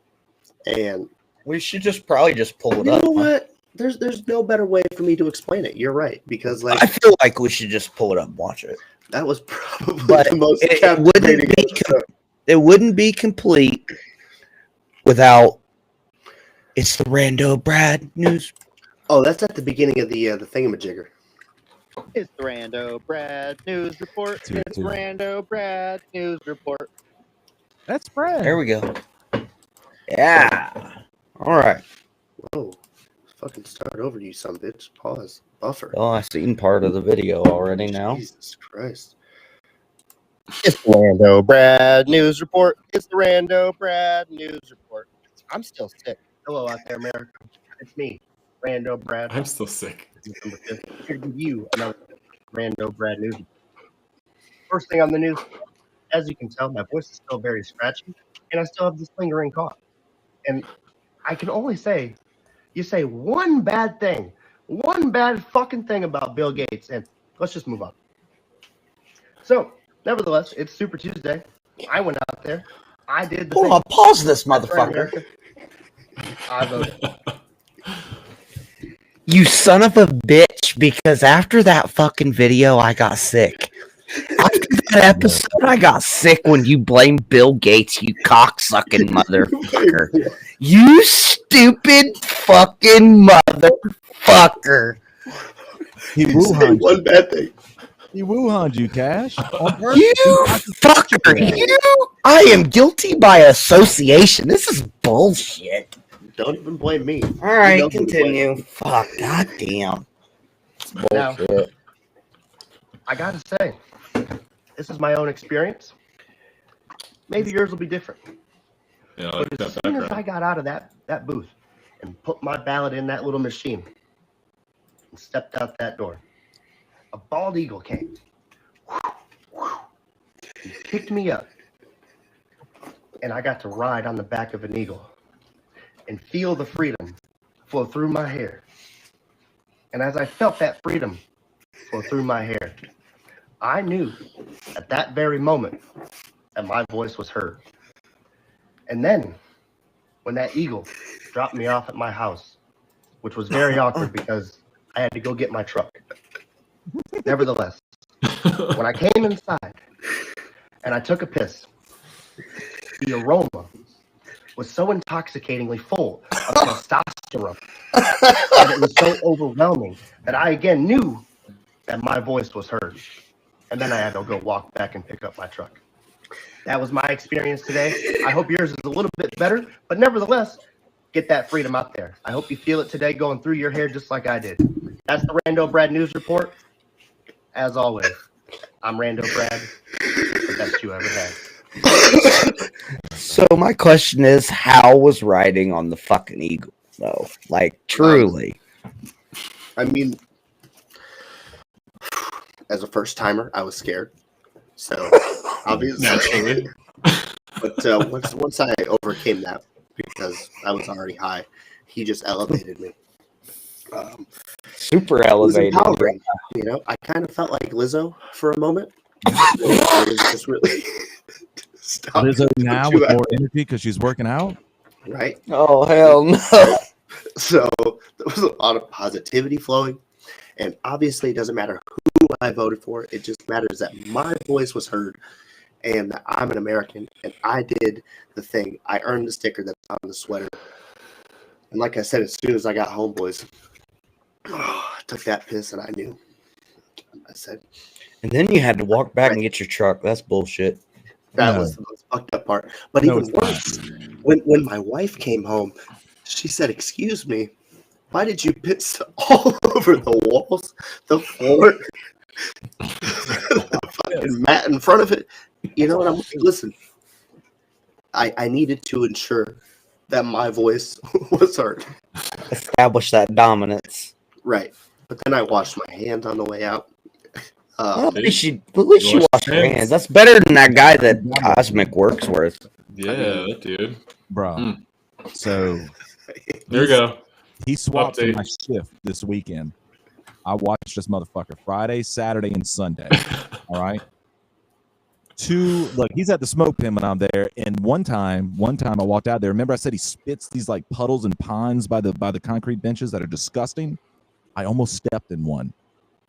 And We should probably just pull it you up. know huh? what? There's no better way for me to explain it. You're right. Because I feel like we should just pull it up and watch it. that was probably But the most it captivating episode. It wouldn't be complete without it's the Rando Brad news. Oh, that's at the beginning of the thingamajigger. It's the Rando Brad News Report. Two, It's two. Rando Brad News Report. that's Brad. There we go. Yeah. All right. Whoa. Fucking start over, you son of a bitch. Pause. Buffer. Well, I've seen part of the video already now. Jesus Christ. It's the Rando Brad News Report. It's the Rando Brad News Report. I'm still sick. Hello out there, America. It's me, Rando Brad. I'm still sick. December 5th. Here to give you another Rando Brad news. First thing on the news, as you can tell, my voice is still very scratchy, and I still have this lingering cough. And I can only say, you say one bad thing, one bad fucking thing about Bill Gates, and let's just move on. So, nevertheless, it's Super Tuesday. I went out there. I did the Hold thing. on, pause this, That's right, motherfucker. America. I voted. You son of a bitch, because after that fucking video, I got sick. After that episode, I got sick when you blamed Bill Gates, you cocksucking motherfucker. You stupid fucking motherfucker. He You say Wuhaned you. one bad thing. He Wuhaned you, Cash. You fucker. I am guilty by association. This is bullshit. Don't even blame me. All right, You know who to blame. continue. Fuck, goddamn. It's Now- bullshit. I gotta say, this is my own experience. Maybe yours will be different. Yeah, I like But that as soon as I background. got out of that booth and put my ballot in that little machine and stepped out that door, a bald eagle came. He picked me up, and I got to ride on the back of an eagle and feel the freedom flow through my hair. And as I felt that freedom flow through my hair, I knew at that very moment that my voice was heard. And then, when that eagle dropped me off at my house, which was very awkward because I had to go get my truck. Nevertheless, when I came inside and I took a piss, the aroma was so intoxicatingly full of testosterone that it was so overwhelming that I again knew that my voice was heard. And then I had to go walk back and pick up my truck. That was my experience today. I hope yours is a little bit better, but nevertheless, get that freedom out there. I hope you feel it today going through your hair just like I did. That's the Rando Brad News Report. As always, I'm Rando Brad, the best you ever had. So my question is, how was riding on the fucking eagle, though? Like, truly. I mean, as a first timer, I was scared. So obviously, Naturally. but once I overcame that, because I was already high, he just elevated me. Super It was elevated. empowering. You know, I kind of felt like Lizzo for a moment. It was just really stop Lizzo now you with out, more energy because she's working out. right? Oh, hell no. So there was a lot of positivity flowing, and obviously it doesn't matter who I voted for. It just matters that my voice was heard, and that I'm an American, and I did the thing. I earned the sticker that's on the sweater. And like I said, as soon as I got home, boys, I took that piss, and I knew. I said, And then you had to walk back and get your truck. That's bullshit. that No. was the most fucked up part. But No, even it's not. worse, when my wife came home, she said, "Excuse me, why did you piss all over the walls, the floor, the fucking mat in front of it?" You know what I'm like? Listen, I needed to ensure that my voice was heard. Establish that dominance. Right. But then I washed my hands on the way out. Well, at Dude, least you wash wash your your hands. hands. That's better than that guy that Cosmic works with. Yeah, that dude. bro. Mm. So There we go. he swapped to Update. my shift this weekend. I watched this motherfucker Friday, Saturday, and Sunday. All right. Look, he's at the smoke pen when I'm there. And one time I walked out there. Remember I said he spits these like puddles and ponds by the concrete benches that are disgusting? I almost stepped in one.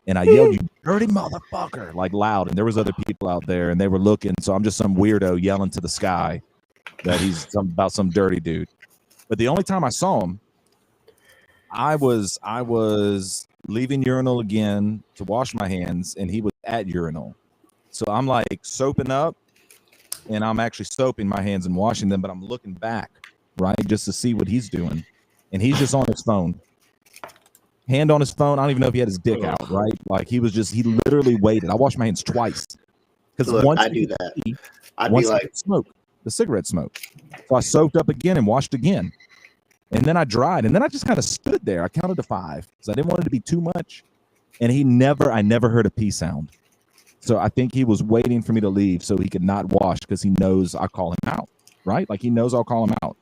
And I yelled, "You dirty motherfucker," like loud. And there was other people out there and they were looking. So I'm just some weirdo yelling to the sky that he's about some dirty dude. But the only time I saw him, I was leaving urinal again to wash my hands, and he was at urinal. So I'm like soaping up, and I'm actually soaping my hands and washing them, but I'm looking back, right, just to see what he's doing. And he's just on his phone. Hand on his phone. I don't even know if he had his dick out, right? Like he literally waited. I washed my hands twice. Because Look, I do that. I'd be like, smoke, the cigarette smoke. So I soaked up again and washed again. And then I dried. And then I just kind of stood there. I counted to 5 because I didn't want it to be too much. And I never heard a pee sound. So I think he was waiting for me to leave so he could not wash because he knows I call him out, right? Like he knows I'll call him out.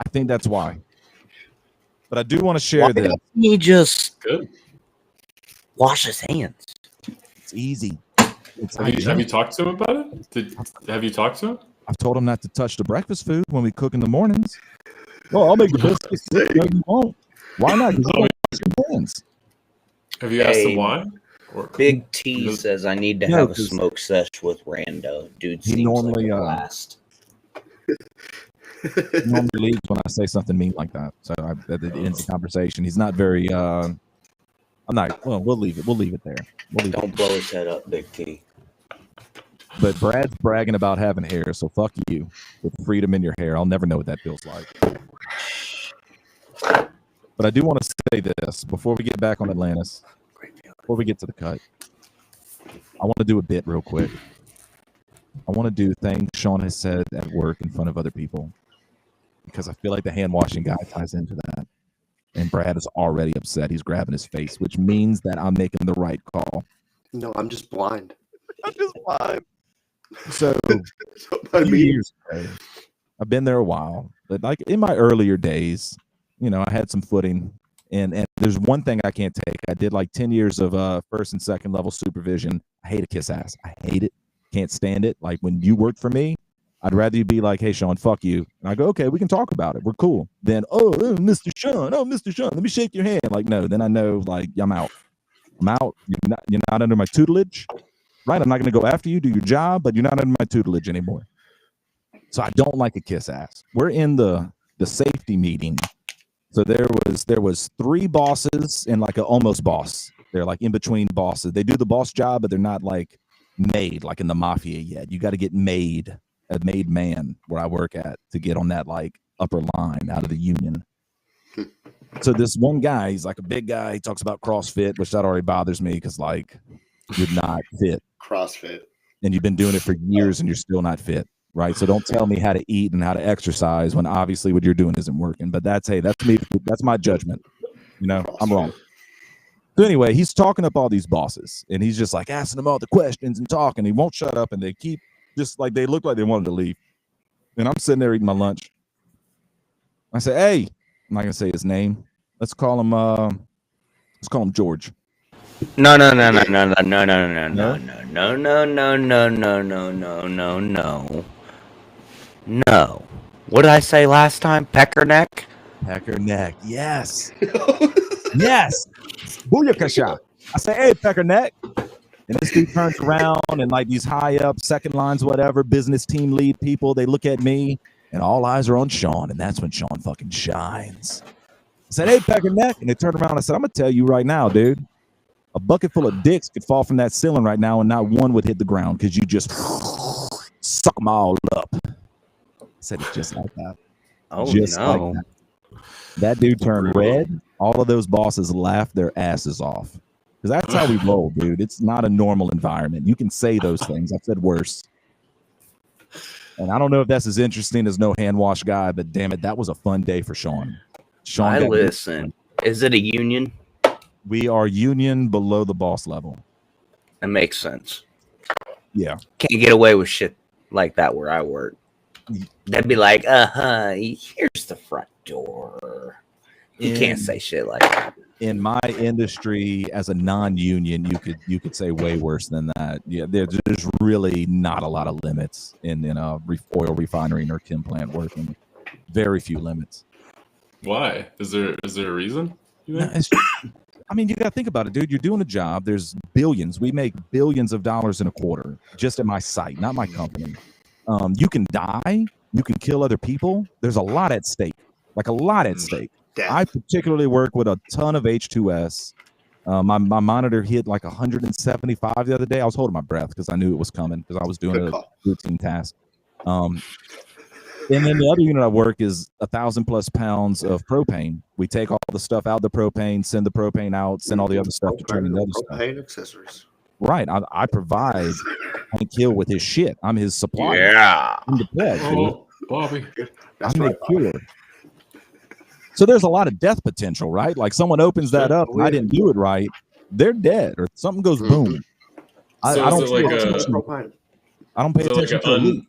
I think that's why. But I do want to share this. He just Good. wash his hands. It's easy. Have you talked to him about it? Have you talked to him? I've told him not to touch the breakfast food when we cook in the mornings. Well, I'll make the biscuits. No, you won't. Why not? Because you don't wash your hands. Have you asked Hey, him why? Or, Big T says I need to No, have a 'cause smoke sesh with Rando. Dude he seems normally, like a blast. He normally leaves when I say something mean like that. So that it ends the conversation. He's not very I'm not well, we'll leave it there. Don't blow his head up, Big T. But Brad's bragging about having hair, so fuck you with freedom in your hair. I'll never know what that feels like. But I do want to say this before we get back on Atlantis, before we get to the cut. I want to do a bit real quick. I want to do things Sean has said at work in front of other people because I feel like the hand washing guy ties into that. And Brad is already upset. He's grabbing his face, which means that I'm making the right call. no, I'm just blind. I'm just blind. So, That's what I few mean. years ago, I've been there a while, but like in my earlier days, you know, I had some footing. And there's one thing I can't take. I did like 10 years of first and second level supervision. I hate a kiss ass. I hate it. Can't stand it. Like when you work for me, I'd rather you be like, "Hey, Sean, fuck you." And I go, "Okay, we can talk about it. We're cool." Then, Mr. Sean, let me shake your hand. Like, no, then I know, like, I'm out. I'm out. You're not under my tutelage, right? I'm not going to go after you, do your job, but you're not under my tutelage anymore. So I don't like a kiss ass. We're in the safety meeting. So there was 3 bosses and like an almost boss. They're like in between bosses. They do the boss job, but they're not like made like in the mafia yet. You got to get made a made man where I work at to get on that like upper line out of the union. So this one guy, he's like a big guy. He talks about CrossFit, which that already bothers me because like you're not fit CrossFit. and you've been doing it for years and you're still not fit. Right. So don't tell me how to eat and how to exercise when obviously what you're doing isn't working. But that's me. That's my judgment. You know, I'm wrong. So anyway, he's talking up all these bosses and he's just like asking them all the questions and talking. He won't shut up and they keep just like they look like they wanted to leave. And I'm sitting there eating my lunch. I say, "Hey," I'm not gonna say his name. Let's call him George. No. What did I say last time? Peckerneck? Peckerneck. Yes. Yes. Booyakasha. I say, "Hey, Peckerneck." And this dude turns around and like these high up second lines, whatever, business team lead people, they look at me and all eyes are on Sean. And that's when Sean fucking shines. I said, "Hey, Peckerneck." And they turned around and I said, "I'm going to tell you right now, dude. A bucket full of dicks could fall from that ceiling right now and not one would hit the ground because you just suck them all up." I said it just like that. Oh, just no. like that. That dude turned red. All of those bosses laughed their asses off. Because that's how we roll, dude. It's not a normal environment. You can say those things. I've said worse. And I don't know if that's as interesting as no hand wash guy, but damn it, that was a fun day for Sean. I listen. Is it a union? We are union below the boss level. It makes sense. Yeah. Can't get away with shit like that where I work. They'd be like, here's the front door. You can't say shit like that. In my industry, as a non-union, you could say way worse than that. Yeah, there's really not a lot of limits in a oil refinery or chem plant working. Very few limits. Why? Is there a reason? You No, think? I mean, you got to think about it, dude. You're doing a job. There's billions. We make billions of dollars in a quarter just at my site, not my company. You can die. You can kill other people. There's a lot at stake, like a lot at stake. Death. I particularly work with a ton of H2S. My monitor hit like 175 the other day. I was holding my breath because I knew it was coming because I was doing Good a call. routine task. And then the other unit I work is 1,000+ pounds of propane. We take all the stuff out of the propane, send the propane out, send all the other stuff to turn into other stuff. Propane accessories. Right. I provide Hank Hill with his shit. I'm his supplier. Yeah. I'm the plug, dude. Oh, Bobby. That's I'm right. the cure. So there's a lot of death potential, right? Like someone opens that up and I didn't do it right, they're dead, or something goes boom. So I is don't it like pay attention. Propane. I don't pay is it like attention to a leak.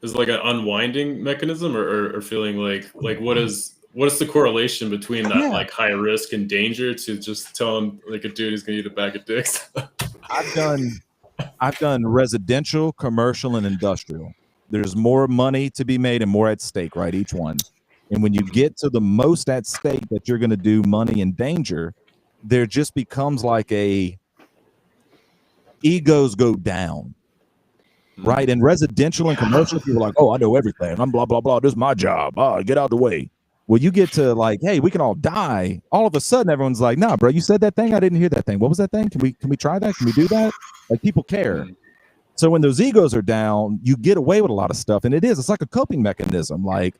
is it like an unwinding mechanism, or feeling like what is the correlation between that like high risk and danger to just telling like a dude he's gonna eat a bag of dicks? I've done residential, commercial, and industrial. There's more money to be made and more at stake, right? Each one. And when you get to the most at stake that you're going to do money and danger, there just becomes like egos go down, right? In residential and commercial, people are like, oh, I know everything. I'm blah, blah, blah. This is my job. Get out of the way. Well, you get to like, hey, we can all die. All of a sudden, everyone's like, nah, bro, you said that thing. I didn't hear that thing. What was that thing? Can we try that? Can we do that? Like people care. So when those egos are down, you get away with a lot of stuff. And it's like a coping mechanism. Like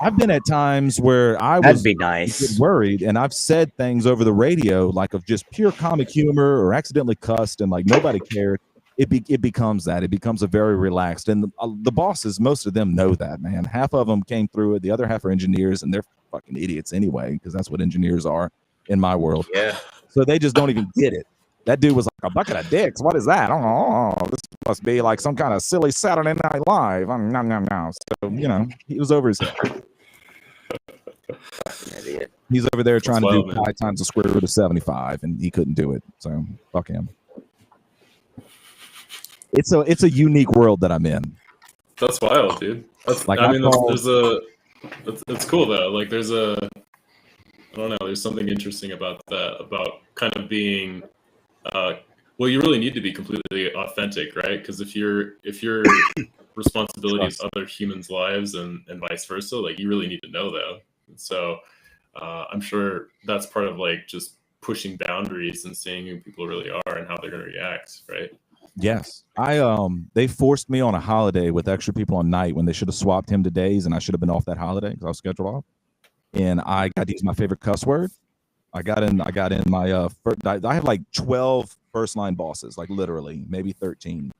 I've been at times where I That'd was be nice. worried, and I've said things over the radio like of just pure comic humor or accidentally cussed, and like nobody cared. It becomes that. It becomes a very relaxed. And the bosses, most of them know that, man. Half of them came through it. The other half are engineers, and they're fucking idiots anyway, because that's what engineers are in my world. Yeah. So they just don't even get it. That dude was like, a bucket of dicks. What is that? Oh, this must be like some kind of silly Saturday Night Live. So, he was over his head. Idiot. He's over there trying to do wild, man. 5 times the square root of 75, and he couldn't do it. So fuck him. It's a unique world that I'm in. That's wild, dude. That's Like, I I mean, call- it's cool though. Like there's I don't know. There's something interesting about that. About kind of being, well, you really need to be completely authentic, right? Because if your responsibility is other humans' lives and vice versa, like you really need to know that. So I'm sure that's part of like just pushing boundaries and seeing who people really are and how they're going to react, right? Yes. They forced me on a holiday with extra people on night when they should have swapped him to days, and I should have been off that holiday because I was scheduled off. And I got to use my favorite cuss word. I got in my I have like 12 first line bosses, like literally maybe 13.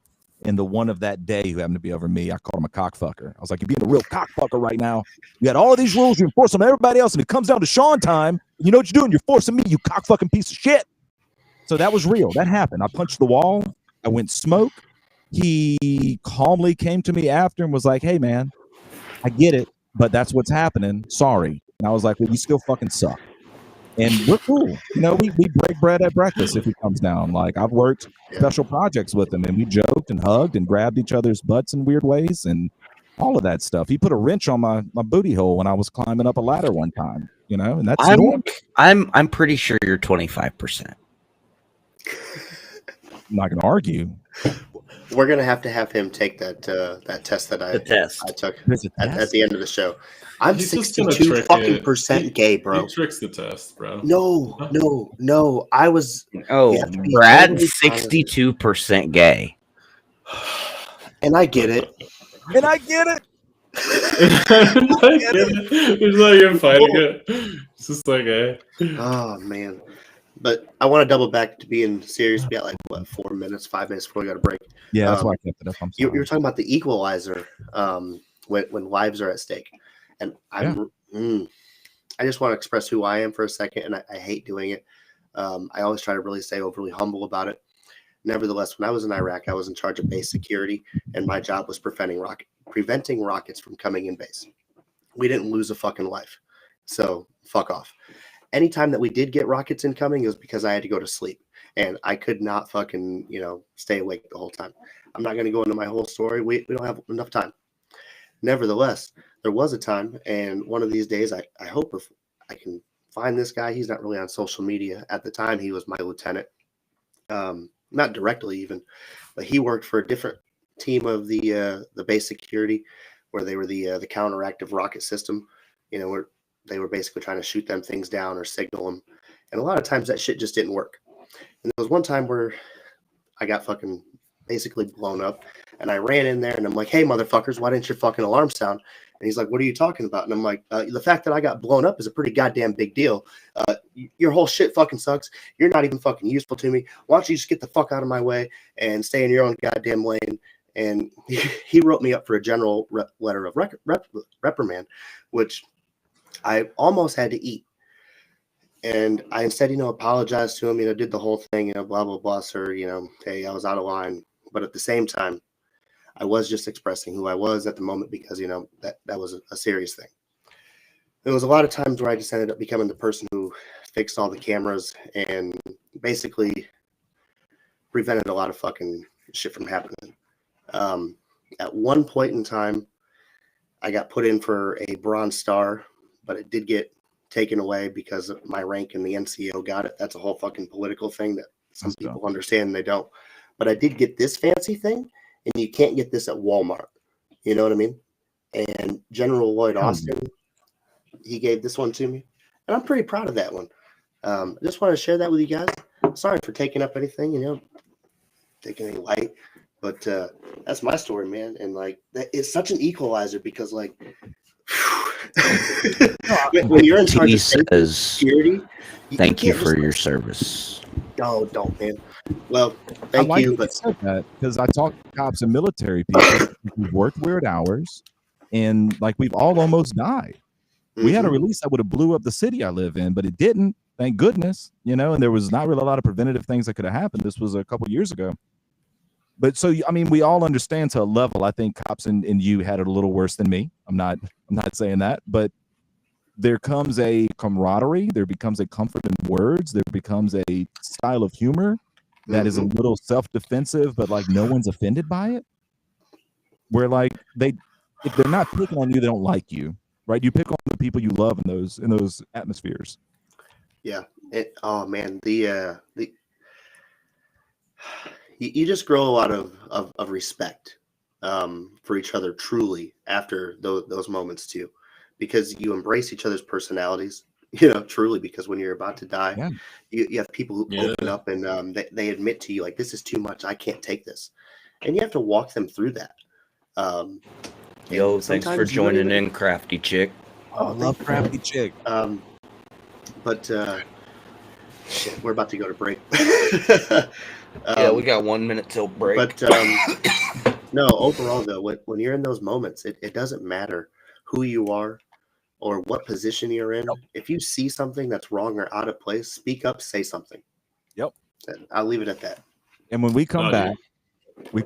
And the one of that day who happened to be over me, I called him a cockfucker. I was like, you're being a real cockfucker right now. You got all of these rules, you enforce them on everybody else, and it comes down to Sean time. You know what you're doing? You're forcing me, you cockfucking piece of shit. So that was real. That happened. I punched the wall. I went smoke. He calmly came to me after and was like, hey, man, I get it, but that's what's happening. Sorry. And I was like, well, you still fucking suck. And we're cool. We break bread at breakfast if he comes down. Like I've worked special projects with him, and we joked and hugged and grabbed each other's butts in weird ways and all of that stuff. He put a wrench on my booty hole when I was climbing up a ladder one time, and that's normal. I'm pretty sure you're 25%. I'm not going to argue. We're gonna have to have him take that test that I took at the end of the show. I'm He's just gonna 62 trick fucking it. percent gay, bro. He tricks the test, bro. No. I was. Oh, you have to be Brad's totally 62% gay. and I get it. And I get it. There's not even fighting it. It's just like, Oh man. But I want to double back to being serious. We got like 5 minutes before we got a break. Yeah, that's why I kept it up. I'm You sorry. were talking about the equalizer when lives are at stake, and I just want to express who I am for a second, and I hate doing it. I always try to really stay overly humble about it. Nevertheless, when I was in Iraq, I was in charge of base security, and my job was preventing rockets from coming in base. We didn't lose a fucking life, so fuck off. Anytime that we did get rockets incoming, it was because I had to go to sleep, and I could not fucking stay awake the whole time. I'm not going to go into my whole story. We don't have enough time. Nevertheless, there was a time, and one of these days, I hope if I can find this guy. He's not really on social media. At the time, he was my lieutenant. Not directly even, but he worked for a different team of the base security, where they were the counteractive rocket system. Where they were basically trying to shoot them things down or signal them, and a lot of times that shit just didn't work. And there was one time where I got fucking basically blown up, and I ran in there and I'm like, "Hey, motherfuckers, why didn't your fucking alarm sound?" And he's like, "What are you talking about?" And I'm like, "The fact that I got blown up is a pretty goddamn big deal. Your whole shit fucking sucks. You're not even fucking useful to me. Why don't you just get the fuck out of my way and stay in your own goddamn lane?" And he wrote me up for a general letter of reprimand, which I almost had to eat. And I instead, apologized to him, did the whole thing, blah, blah, blah, sir, hey, I was out of line. But at the same time, I was just expressing who I was at the moment because, that was a serious thing. There was a lot of times where I just ended up becoming the person who fixed all the cameras and basically prevented a lot of fucking shit from happening. At one point in time, I got put in for a Bronze Star, but it did get taken away because of my rank in the NCO got it. That's a whole fucking political thing that some people understand and they don't. But I did get this fancy thing, and you can't get this at Walmart. You know what I mean? And General Lloyd Austin, he gave this one to me, and I'm pretty proud of that one. I just want to share that with you guys. Sorry for taking up anything, taking any light, but that's my story, man. And it's such an equalizer because when you're in charge of security, thank you for your service. No, don't, man. Well, thank you, but said that because I talk to cops and military people who've worked weird hours, and we've all almost died. We had a release that would have blew up the city I live in, but it didn't. Thank goodness, and there was not really a lot of preventative things that could have happened. This was a couple years ago. But so, I mean, we all understand to a level. I think cops and you had it a little worse than me. I'm not saying that, but there comes a camaraderie. There becomes a comfort in words. There becomes a style of humor that is a little self-defensive, but no one's offended by it. Where if they're not picking on you, they don't like you, right? You pick on the people you love in those atmospheres. Yeah. Oh man, you just grow a lot of respect for each other truly after those moments too, because you embrace each other's personalities, truly, because when you're about to die, you have people who open up and they admit to you, this is too much. I can't take this. And you have to walk them through that. Yo, thanks for joining in, Crafty Chick. Oh, I love Crafty Chick. But shit, we're about to go to break. Yeah, we got 1 minute till break. But no, overall though, when you're in those moments, it doesn't matter who you are or what position you're in. Yep. If you see something that's wrong or out of place, speak up, say something. Yep. I'll leave it at that. And when we come back, we're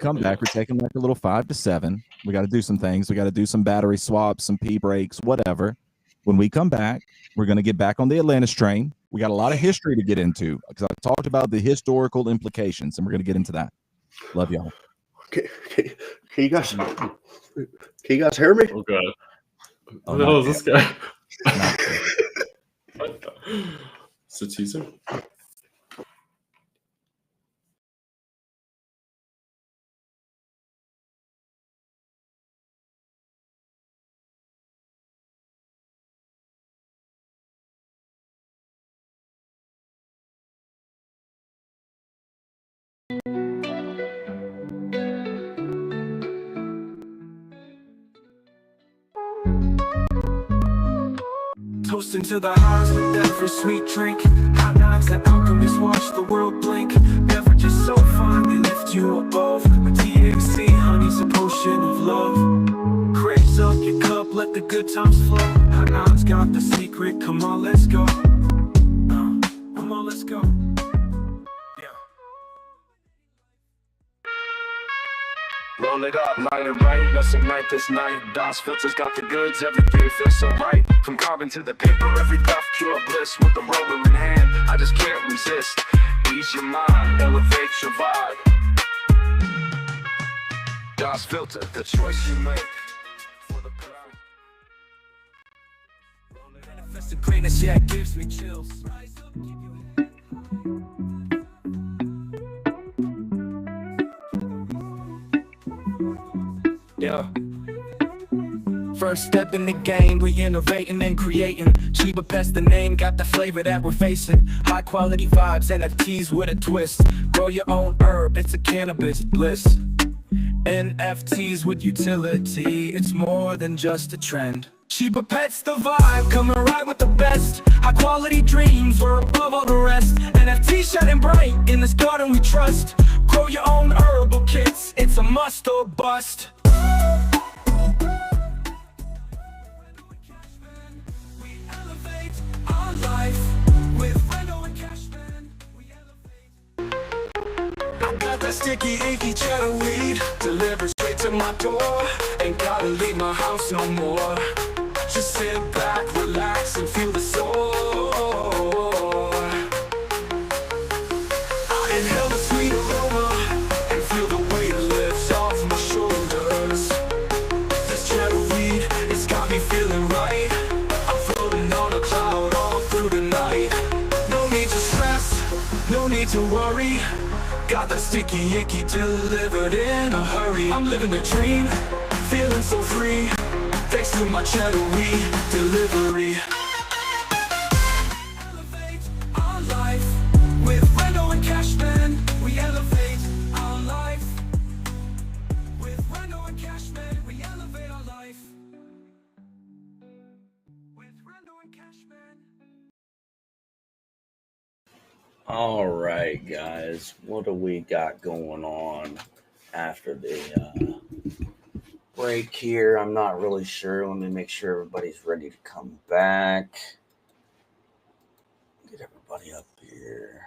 taking a little 5 to 7. We got to do some things. We got to do some battery swaps, some pee breaks, whatever. When we come back, we're going to get back on the Atlantis train. We got a lot of history to get into because I talked about the historical implications, and we're going to get into that. Love y'all. Okay. Can you guys hear me? Oh god. Who the hell is this guy? It's a teaser. Toasting to the highs with every sweet drink. Hot knives that alchemists watch the world blink. Beverages so fine they lift you above. With THC, honey's a potion of love. Raise up your cup, let the good times flow. Hot knives got the secret, come on, let's go. Come on, let's go. Roll it up, light it right, let's ignite this night. DOS filters got the goods, everything feels so right. From carbon to the paper, every thought pure bliss. With the roller in hand, I just can't resist. Ease your mind, elevate your vibe. DOS filter, the choice you make for the pride. Roll it manifested greatness, yeah, it gives me chills. Rise up, keep your head. Yeah. First step in the game, we innovating and creating. Chiba Pest the name, got the flavor that we're facing. High quality vibes, NFTs with a twist. Grow your own herb, it's a cannabis bliss. NFTs with utility, it's more than just a trend. Chiba Pet's the vibe, coming right with the best. High quality dreams, we're above all the rest. NFTs shining bright, in this garden we trust. Grow your own herbal kits, it's a must or bust. We elevate our life with Rendo and Cashman. We elevate. I got that sticky, inky cheddar weed delivered straight to my door. Ain't gotta leave my house no more. Just sit back, relax, and feel the soul. I inhale the sweet aroma and feel the weight lifts off my shoulders. This cheddar weed, it's got me feeling right. I'm floating on a cloud all through the night. No need to stress, no need to worry. Got that sticky icky delivered in a hurry. I'm living the dream, feeling so free. Thanks to my cheddar weed delivery. Elevate our life with Rendo and Cashman. We elevate our life with Rendo and Cashman. We elevate our life with Rendo and Cashman. All right, guys, what do we got going on after the break here? I'm not really sure. Let me make sure everybody's ready to come back. Get everybody up here.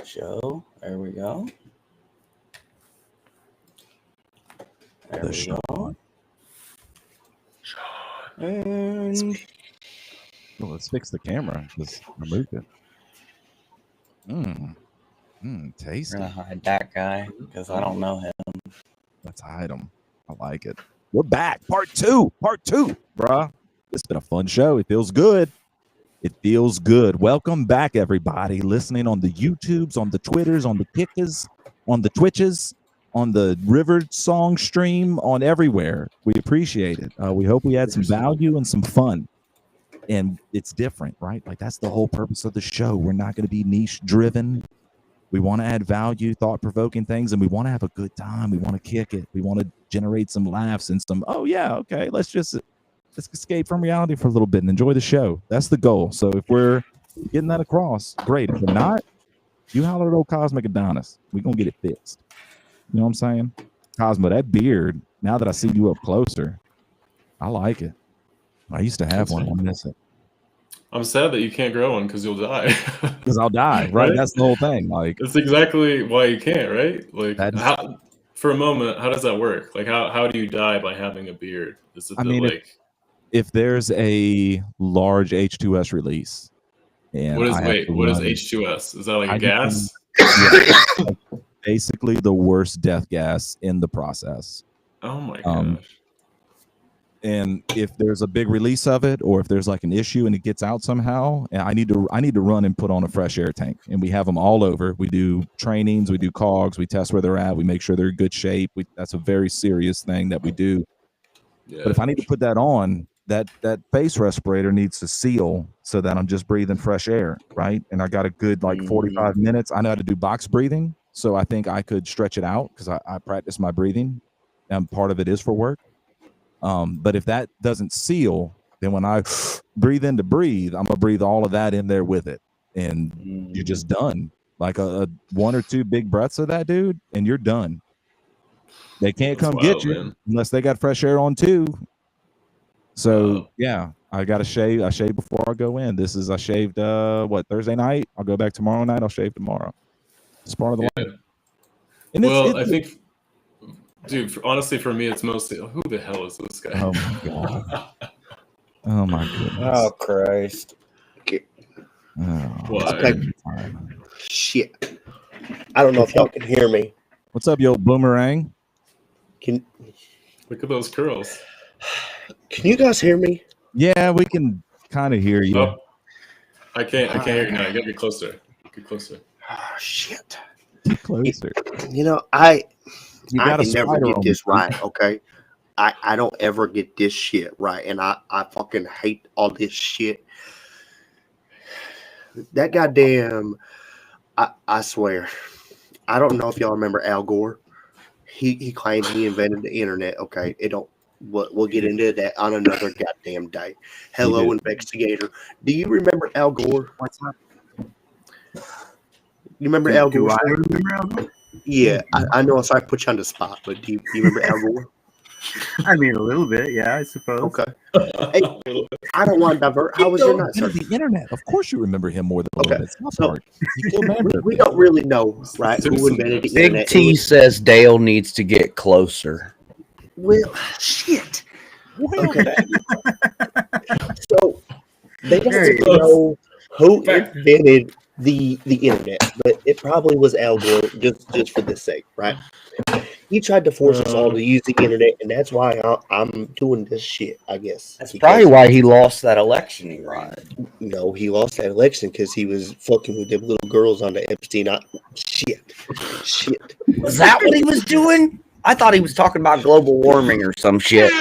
Joe, there we go. There The we Sean. go. And Well, let's fix the camera. Let's remove it. we're Tasty. gonna hide that guy because I don't know him. Let's hide them. I like it. We're back. Part two, bruh. It's been a fun show. It feels good. It feels good. Welcome back, everybody. Listening on the YouTubes, on the Twitters, on the Kickers, on the Twitches, on the River Song stream, on everywhere. We appreciate it. We hope we had some value and some fun. And it's different, right? Like, that's the whole purpose of the show. We're not going to be niche driven. We want to add value, thought-provoking things, and we want to have a good time. We want to kick it. We want to generate some laughs and some, oh, yeah, okay, let's escape from reality for a little bit and enjoy the show. That's the goal. So if we're getting that across, great. If we're not, you holler at old Cosmic Adonis. We're going to get it fixed. You know what I'm saying? Cosmo, that beard, now that I see you up closer, I like it. I used to have one. I miss it. I'm sad that you can't grow one because you'll die. Because I'll die, right? Right? That's the whole thing. Like, That's exactly why you can't, right? Like, That is- how, for a moment, how does that work? Like, how do you die by having a beard? Is it I mean, like, if there's a large H2S release, and what is I have to what is run- H2S? Is that like I a gas? basically the worst death gas in the process. Oh my Um, gosh. And if there's a big release of it, or if there's like an issue and it gets out somehow, and I need to run and put on a fresh air tank. And we have them all over. We do trainings, we do cogs, we test where they're at, we make sure they're in good shape. That's a very serious thing that we do. Yeah. But if I need to put that on, that face respirator needs to seal so that I'm just breathing fresh air, right? And I got a good like 45 minutes. I know how to do box breathing, so I think I could stretch it out because I practice my breathing, and part of it is for work. But if that doesn't seal, then when I breathe in to breathe, I'm gonna breathe all of that in there with it, and you're just done. Like a one or two big breaths of that, dude, and you're done. They can't That's come get wild, you man. unless they got fresh air on too. So Wow. yeah, I gotta shave. I shave before I go in. I shaved Thursday night. I'll go back tomorrow night. I'll shave tomorrow. It's part of the Yeah. life. And Well, I think, dude, honestly, for me, it's mostly who the hell is this guy? Oh my god. Oh my goodness. Oh Christ. Oh, Why? Okay. Shit. I don't know if y'all can hear me. What's up, you old boomerang? Can Look at those curls. you guys hear me? Yeah, we can kind of hear you. Oh, I can't hear you now. You gotta get closer. Get closer. Oh, shit. Get closer. You know, I got a can never spider get on this me. right, okay? I don't ever get this shit right, and I fucking hate all this shit. That goddamn, I swear, I don't know if y'all remember Al Gore. He claimed he invented the internet. Okay, it don't. We'll get into that on another goddamn day. Hello, did. investigator. Do you remember Al Gore? What's up? You remember Al Do Gore? I remember Al Gore? Yeah, I know. I'm sorry to put you on the spot, but do you remember Al Gore? I mean, a little bit, yeah, I suppose. Okay. Hey, I don't want to divert. How was your night, sir? The internet. Of course, you remember him more than a little Okay, bit. South so- Park. He killed man We don't really know, right? Who Simpsons invented the episode. Big internet? T says Dale needs to get closer. Well, shit. Well, Okay. So they don't There you really know who invented the internet, but it probably was Al Gore, just for this sake, right? He tried to force us all to use the internet, and that's why I'm doing this shit, I guess. That's Because- probably why he lost that election he ran. No, he lost that election because he was fucking with them little girls on the Epstein. Shit. Was that what he was doing? I thought he was talking about global warming or some shit.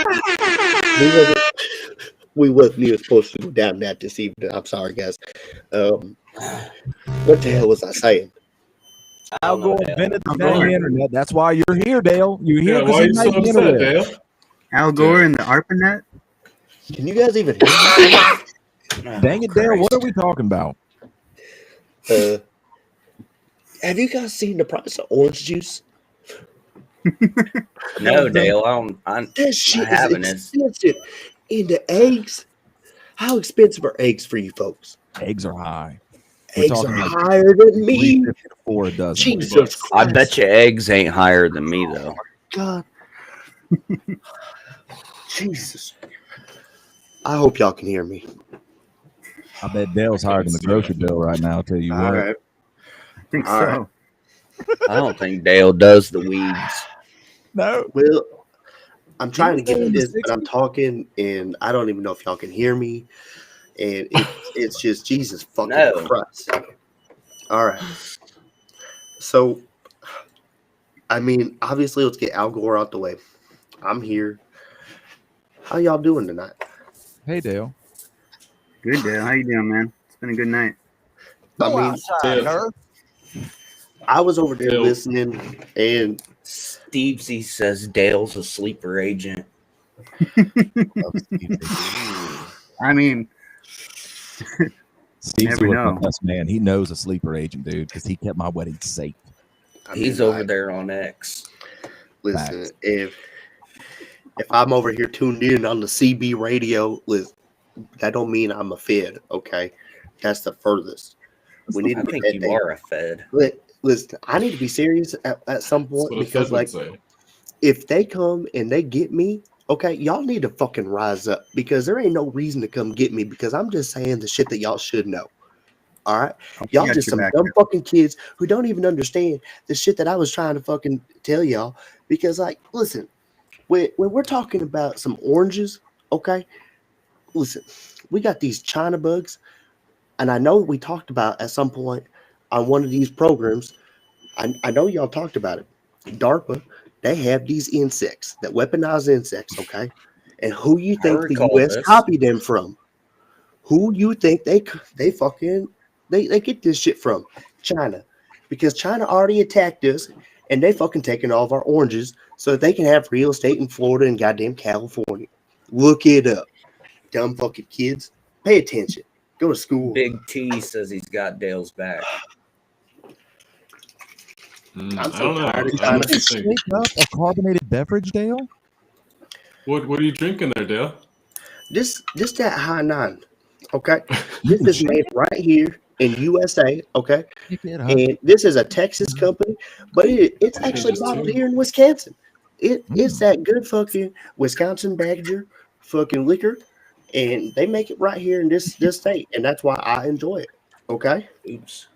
We wasn't even supposed to go down that this evening. I'm sorry, guys. What the hell was I saying? Al Gore invented the Al dang Gore. internet. That's why you're here, Dale. You're here Yeah, why are because you he so made the upset, internet. Dale? Al Gore and the ARPANET? Can you guys even hear me? Dang it, Dale. What are we talking about? Have you guys seen the price of orange juice? No, Dale. That shit haven't. is expensive. And the eggs, how expensive are eggs for you folks? Eggs are high. We're Eggs are talking like higher than me. $3.50 for a dozen. Jesus I Christ. bet you eggs ain't higher than me though. God. Jesus. I hope y'all can hear me. I bet Dale's higher than the grocery bill right now. I'll tell you All what. right. I think All so. right. I don't think Dale does the weeds. No. Well, I'm trying to was there get in the this, but I'm talking, and I don't even know if y'all can hear me. And it's just Jesus fucking No. Christ. All right. So, I mean, obviously, let's get Al Gore out the way. I'm here. How y'all doing tonight? Hey, Dale. Good, Dale. How you doing, man? It's been a good night. I mean, Dale. I was over there Dale. listening, and Stevesy says Dale's a sleeper agent. I mean, Steve's Never my know. best man. He knows a sleeper agent, dude, because he kept my wedding safe. He's over there on X. Listen, Facts. if I'm over here tuned in on the CB radio, listen, that don't mean I'm a Fed, okay? That's the furthest. We need I to get think that you thing. are a Fed. Listen, I need to be serious at some That's point what a because, Fed would like, say. if they come and they get me, okay, y'all need to fucking rise up because there ain't no reason to come get me because I'm just saying the shit that y'all should know. All right, y'all got just your some back, dumb Jeff. fucking kids who don't even understand the shit that I was trying to fucking tell y'all. Because, like, listen, when we're talking about some oranges, okay, listen, we got these China bugs, and I know we talked about at some point on one of these programs. I know y'all talked about it. DARPA, they have these insects that weaponize insects, okay? And who you think the recall U.S. this. copied them from? Who you think they get this shit from? China. Because China already attacked us and they fucking taking all of our oranges so that they can have real estate in Florida and goddamn California. Look it up. Dumb fucking kids. Pay attention. Go to school. Big T says he's got Dale's back. I'm I so don't know. tired of I China. honestly think. Shake up a carbonated beverage, Dale? What are you drinking there, Dale? This that high nine. Okay. This is made right here in USA, okay? Pick it up. And this is a Texas company, but it's actually Changes bottled too. here in Wisconsin. It's that good fucking Wisconsin Badger fucking liquor, and they make it right here in this state, and that's why I enjoy it. Okay, Oops.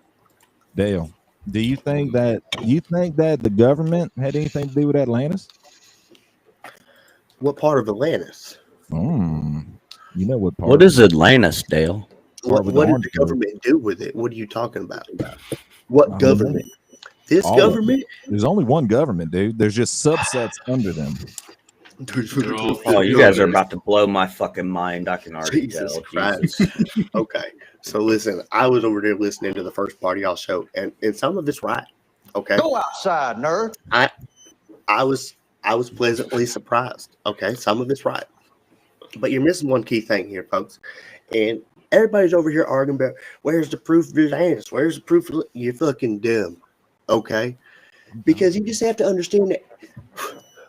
Dale, do you think that the government had anything to do with Atlantis? what part of Atlantis? You know what part? What is Atlantis, Dale? Part with the What did orange the grove. government do with it? What are you talking about? What I don't know. government? This All of them. government? There's only one government, dude. There's just subsets under them. They're all Oh, you guys are about to blow my fucking mind. I can already Jesus tell. Christ. Jesus. Okay, so listen, I was over there listening to the first part of y'all show, and some of it's right. Okay, Go outside, nerd. I was pleasantly surprised. Okay, some of it's right, but you're missing one key thing here, folks. And everybody's over here arguing about where's the proof of Atlantis? Where's the proof? You're fucking dumb. Okay, because you just have to understand that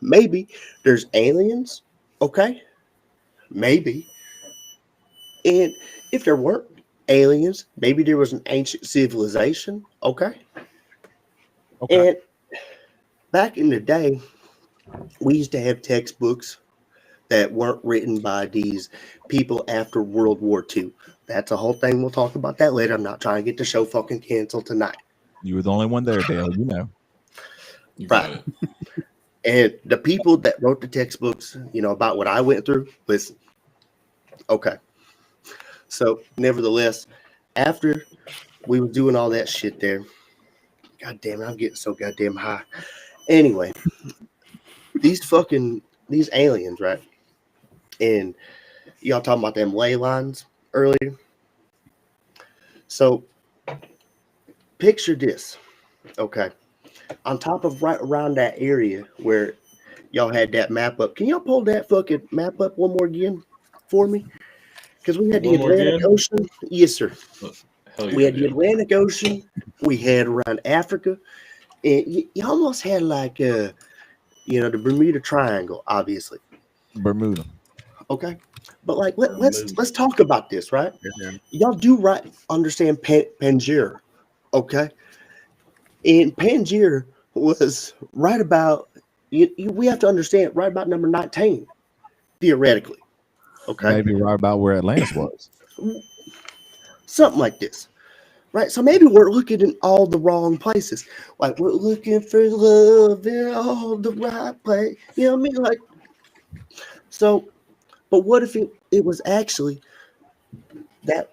maybe there's aliens. Okay, maybe, and if there weren't aliens, maybe there was an ancient civilization. Okay, and back in the day, we used to have textbooks that weren't written by these people after World War II. That's a whole thing. We'll talk about that later. I'm not trying to get the show fucking canceled tonight. You were the only one there, Dale. You know. You got Right. it. And the people that wrote the textbooks, about what I went through, listen. Okay. So, nevertheless, after we were doing all that shit there, God damn it, I'm getting so goddamn high. Anyway, these aliens, right? And y'all talking about them ley lines earlier. So picture this, okay? On top of right around that area where y'all had that map up. Can y'all pull that fucking map up one more again for me? Because we had the One more Atlantic again? Ocean. Yes, sir. Hell yeah. We had the dude. Atlantic Ocean. We had around Africa. And you almost had like the Bermuda Triangle, obviously. Bermuda. Okay. But like let's talk about this, right? Yeah. Y'all do right understand Pangaea, okay? And Pangaea was right about we have to understand right about number 19, theoretically. Okay. Maybe right about where Atlantis was. Something like this. Right. So maybe we're looking in all the wrong places. Like we're looking for love in all the right place. You know what I mean? Like so, but what if it was actually that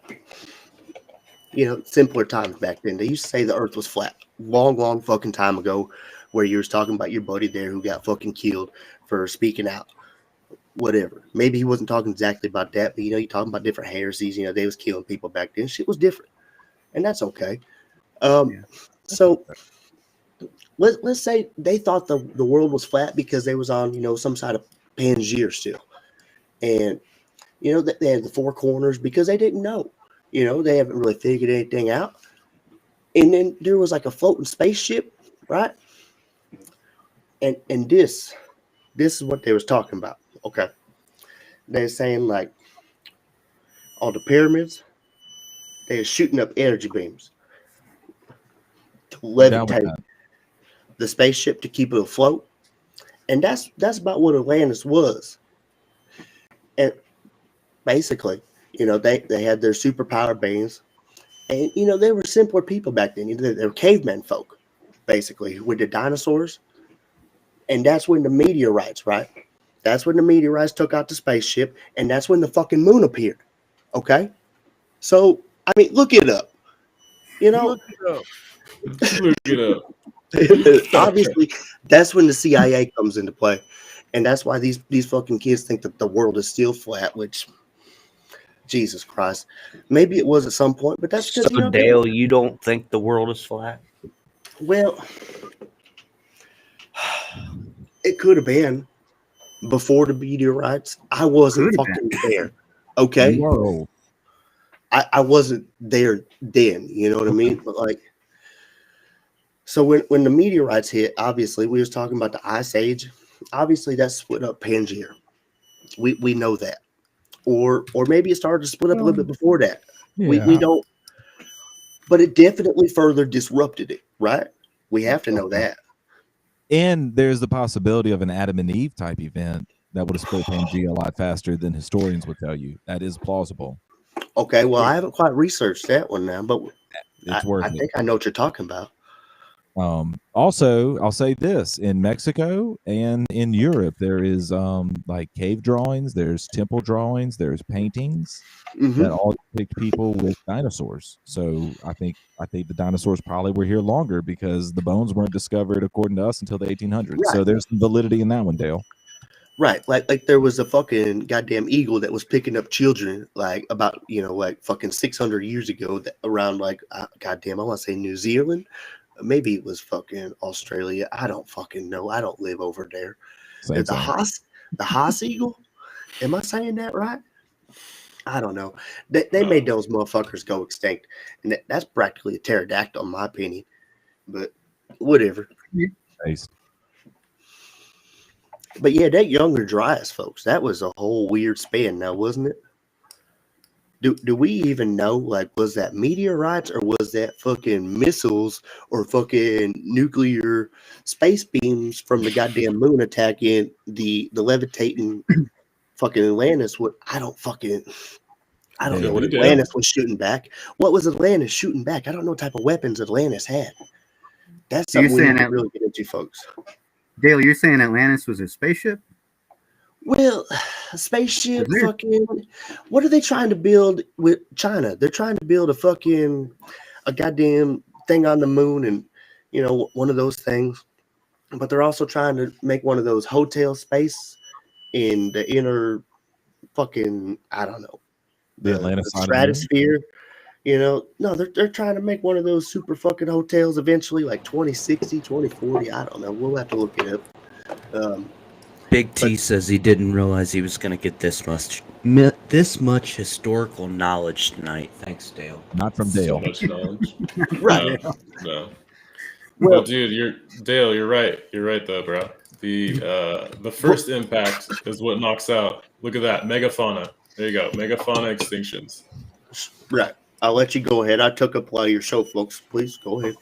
simpler times back then. They used to say the earth was flat. Long fucking time ago, where you was talking about your buddy there who got fucking killed for speaking out. Whatever. Maybe he wasn't talking exactly about that, but you're talking about different heresies. They was killing people back then. Shit was different. And that's okay. So let's say they thought the world was flat because they was on, some side of Pangaea still. And they had the four corners because they didn't know. They haven't really figured anything out. And then there was like a floating spaceship, right? And this is what they was talking about. Okay. They're saying like all the pyramids, they're shooting up energy beams to levitate the spaceship to keep it afloat. And that's about what Atlantis was. And basically, they had their superpower beings. And, they were simpler people back then. They were caveman folk, basically, with the dinosaurs. And that's when the meteorites, right? That's when the meteorites took out the spaceship. And that's when the fucking moon appeared. Okay? So, I mean, look it up. Look it up. Obviously, that's when the CIA comes into play. And that's why these fucking kids think that the world is still flat, which... Jesus Christ. Maybe it was at some point, but that's because So, Dale, you don't think the world is flat? Well, it could have been before the meteorites. I wasn't fucking there. Okay. Whoa. I wasn't there then, you know what I mean? But like so when the meteorites hit, obviously we was talking about the ice age. Obviously that split up Pangaea. We know that. Or maybe it started to split up a little bit before that. Yeah. We don't. But it definitely further disrupted it, right? We have to know that. And there's the possibility of an Adam and Eve type event that would have split Pangea a lot faster than historians would tell you. That is plausible. Okay, well, I haven't quite researched that one now, but It's worth I it. think I know what you're talking about. Also, I'll say this: in Mexico and in Europe, there is like cave drawings, there's temple drawings, there's paintings that all depict people with dinosaurs. So I think the dinosaurs probably were here longer because the bones weren't discovered, according to us, until the 1800s. Right. So there's some validity in that one, Dale. Right, like there was a fucking goddamn eagle that was picking up children, like about like fucking 600 years ago, that around like goddamn, I want to say New Zealand, maybe it was fucking Australia. I don't fucking know. I don't live over there. Same The Haas eagle. Am I saying that right? I don't know. They made those motherfuckers go extinct, and that's practically a pterodactyl, in my opinion. But whatever. Taste. But yeah, that Younger Dryas, folks, that was a whole weird spin now, wasn't it? Do we even know, like, was that meteorites or was that fucking missiles or fucking nuclear space beams from the goddamn moon attacking the levitating fucking Atlantis? I don't know what Atlantis was shooting back. What was Atlantis shooting back? I don't know what type of weapons Atlantis had. That's something we need to really get into, folks. Dale, you're saying Atlantis was a spaceship? Well, a spaceship, fucking. What are they trying to build with China? They're trying to build a goddamn thing on the moon, and one of those things. But they're also trying to make one of those hotel space in the inner fucking, I don't know, the Atlantis stratosphere. No, they're trying to make one of those super fucking hotels eventually, like 2060, 2040. I don't know. We'll have to look it up. Big T says he didn't realize he was going to get this much historical knowledge tonight. Thanks, Dale. Not from Dale. So much knowledge. Right. No. Well, dude, you're right. You're right though, bro. The first impact is what knocks out. Look at that, megafauna. There you go, megafauna extinctions. Right. I'll let you go ahead. I took up a lot of your show, folks. Please go ahead.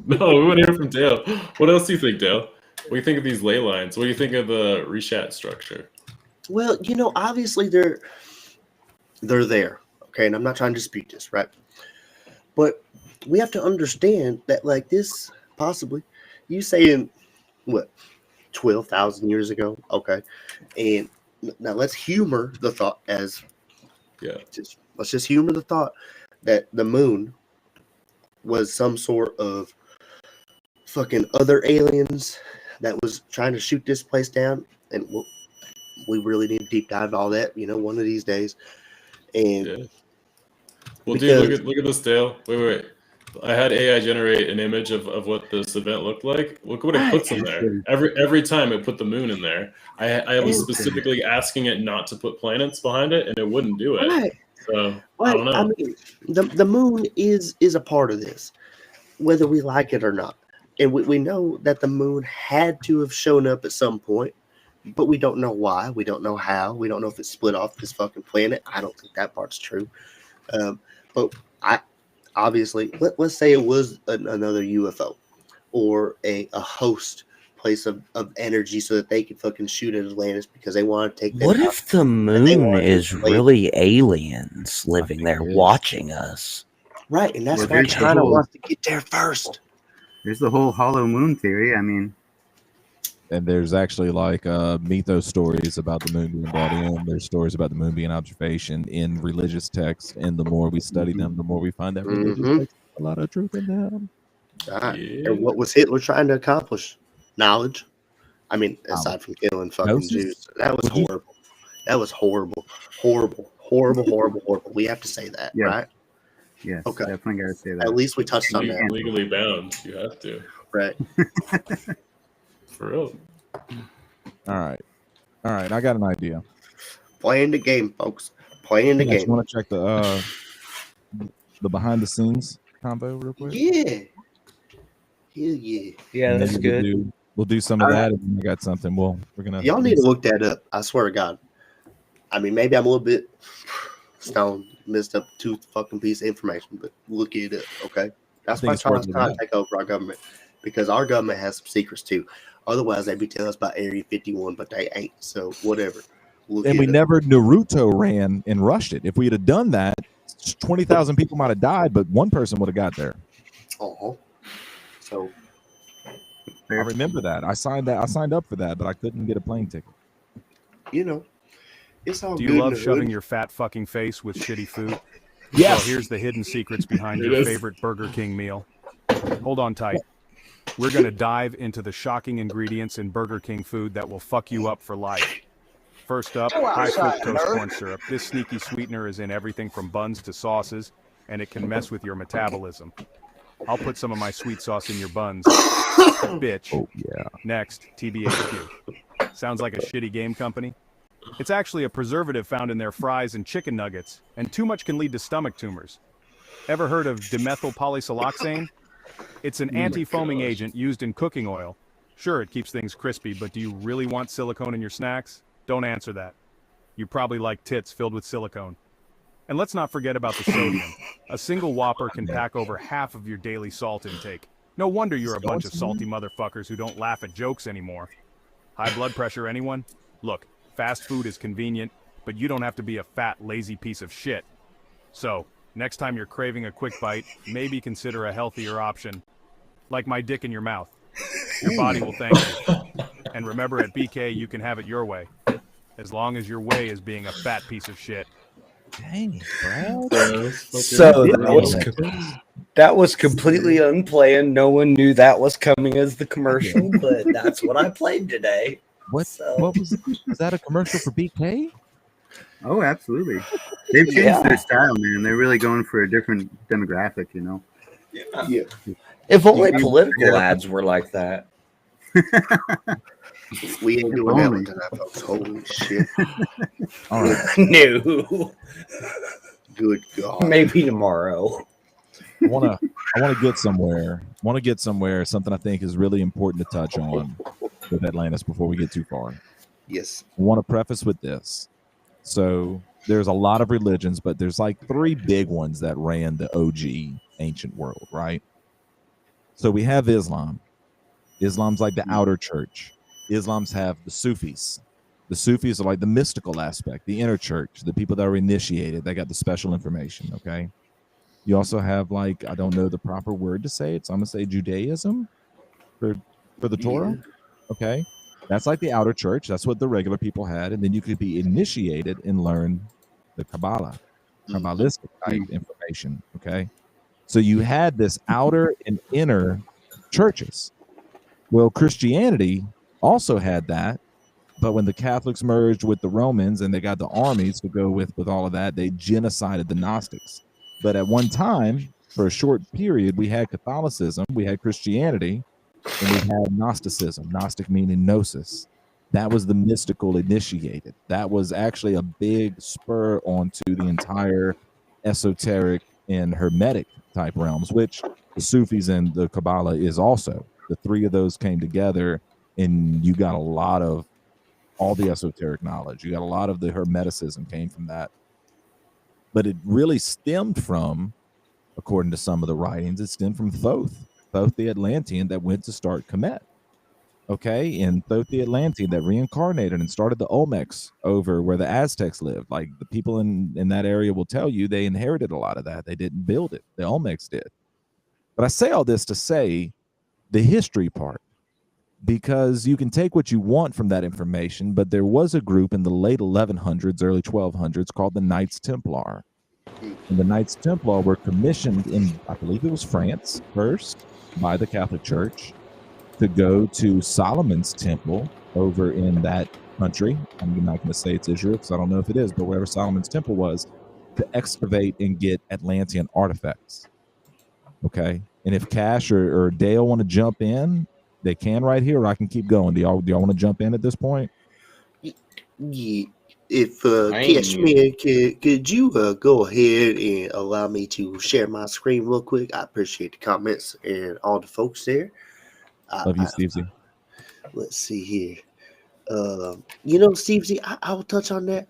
No, we want to hear from Dale. What else do you think, Dale? What do you think of these ley lines? What do you think of the Reshat structure? Well, obviously they're there, okay? And I'm not trying to dispute this, right? But we have to understand that, like, this possibly, you saying, what, 12,000 years ago? Okay. And now let's humor the thought as, let's just humor the thought that the moon was some sort of fucking other aliens that was trying to shoot this place down, and we really need to deep dive all that, one of these days. And well, dude, look at this, Dale. Wait. I had AI generate an image of what this event looked like. Look what it puts in there. Every time it put the moon in there. I was specifically asking it not to put planets behind it, and it wouldn't do it. Right. So I don't know. I mean, the moon is a part of this, whether we like it or not. And we know that the moon had to have shown up at some point, but we don't know why. We don't know how. We don't know if it split off this fucking planet. I don't think that part's true. But obviously, let's say it was another UFO or a host place of energy so that they could fucking shoot at Atlantis because they want to take them What out. if the moon is really aliens living there watching us? Right, and that's why China wants to get there first. There's the whole hollow moon theory. I mean, and there's actually like mythos stories about the moon being brought in. There's stories about the moon being observation in religious texts, and the more we study them, the more we find that religious texts have a lot of truth in them. And what was Hitler trying to accomplish? Knowledge. I mean, aside from killing fucking Jews, that was horrible. That was horrible. We have to say that, right? Yes, okay. Definitely got to say that. At least we touched on that. Legally bound, you have to. Right. For real. All right. I got an idea. Playing the game, folks. Playing the game. You want to check the behind the scenes combo real quick? Yeah. Hell yeah. Yeah, that's good. We'll do some of that, and we got something. We're gonna. Y'all need to look that up. I swear to God. I mean, maybe I'm a little bit Stone missed up 2 fucking piece of information, but look it up, okay? That's think why it's China's worth trying looking to take over our government, because our government has some secrets too. Otherwise, they'd be telling us about Area 51, but they ain't. So whatever. Look And we it up. never Naruto ran and rushed it. If we had done that, 20,000 people might have died, but one person would have got there. So I remember that. I signed up for that, but I couldn't get a plane ticket. It's all Do good you in love the shoving hood. your fat fucking face with shitty food? Yes. Well, here's the hidden secrets behind It your is. favorite Burger King meal. Hold on tight. We're going to dive into the shocking ingredients in Burger King food that will fuck you up for life. First up, high fructose corn syrup. This sneaky sweetener is in everything from buns to sauces, and it can mess with your metabolism. I'll put some of my sweet sauce in your buns. Bitch. Oh, yeah. Next, TBHQ. Sounds like a shitty game company? It's actually a preservative found in their fries and chicken nuggets, and too much can lead to stomach tumors. Ever heard of dimethylpolysiloxane? It's an anti-foaming agent used in cooking oil. Sure, it keeps things crispy, but do you really want silicone in your snacks? Don't answer that. You probably like tits filled with silicone. And let's not forget about the sodium. A single Whopper can pack over half of your daily salt intake. No wonder you're a bunch of salty motherfuckers who don't laugh at jokes anymore. High blood pressure, anyone? Look, fast food is convenient, but you don't have to be a fat, lazy piece of shit. So, next time you're craving a quick bite, maybe consider a healthier option. Like my dick in your mouth. Your body will thank you. And remember, at BK, you can have it your way. As long as your way is being a fat piece of shit. Dang, bro. So that was completely unplanned. No one knew that was coming as the commercial, but that's what I played today. What was that a commercial for BK? Oh, absolutely. They've changed their style, man. They're really going for a different demographic, you know. Yeah. If only political ads were like that. We ain't doing that one tonight, folks. Holy shit. All right. No. Good God. Maybe tomorrow. I want to get somewhere. Something I think is really important to touch on with Atlantis before we get too far. Yes. I want to preface with this. So there's a lot of religions, but there's like 3 big ones that ran the OG ancient world, right? So we have Islam. Islam's like the outer church. Islam's have the Sufis. The Sufis are like the mystical aspect, the inner church, the people that are initiated, they got the special information, okay? You also have, like, I don't know the proper word to say it, so I'm going to say Judaism for the Torah, okay? That's like the outer church. That's what the regular people had. And then you could be initiated and learn the Kabbalah, Kabbalistic type information, okay? So you had this outer and inner churches. Well, Christianity also had that, but when the Catholics merged with the Romans and they got the armies to go with all of that, they genocided the Gnostics. But at one time, for a short period, we had Catholicism, we had Christianity, and we had Gnosticism. Gnostic meaning gnosis. That was the mystical initiated. That was actually a big spur onto the entire esoteric and hermetic type realms, which the Sufis and the Kabbalah is also. The 3 of those came together, and you got a lot of all the esoteric knowledge. You got a lot of the hermeticism came from that. But it really stemmed from, according to some of the writings, it stemmed from Thoth the Atlantean that went to start Kemet. Okay, and Thoth the Atlantean that reincarnated and started the Olmecs over where the Aztecs lived. Like the people in that area will tell you they inherited a lot of that. They didn't build it. The Olmecs did. But I say all this to say the history part, because you can take what you want from that information, but there was a group in the late 1100s, early 1200s called the Knights Templar. And the Knights Templar were commissioned in, I believe it was France first, by the Catholic Church to go to Solomon's temple over in that country. I'm not going to say it's Israel because I don't know if it is, but wherever Solomon's temple was, to excavate and get Atlantean artifacts. Okay. And if Cash or Dale want to jump in, they can right here, or I can keep going. Do y'all want to jump in at this point? Yeah. If Cashmere, could you go ahead and allow me to share my screen real quick? I appreciate the comments and all the folks there. Love you, Stevesy. Let's see here. Stevesy, I'll touch on that.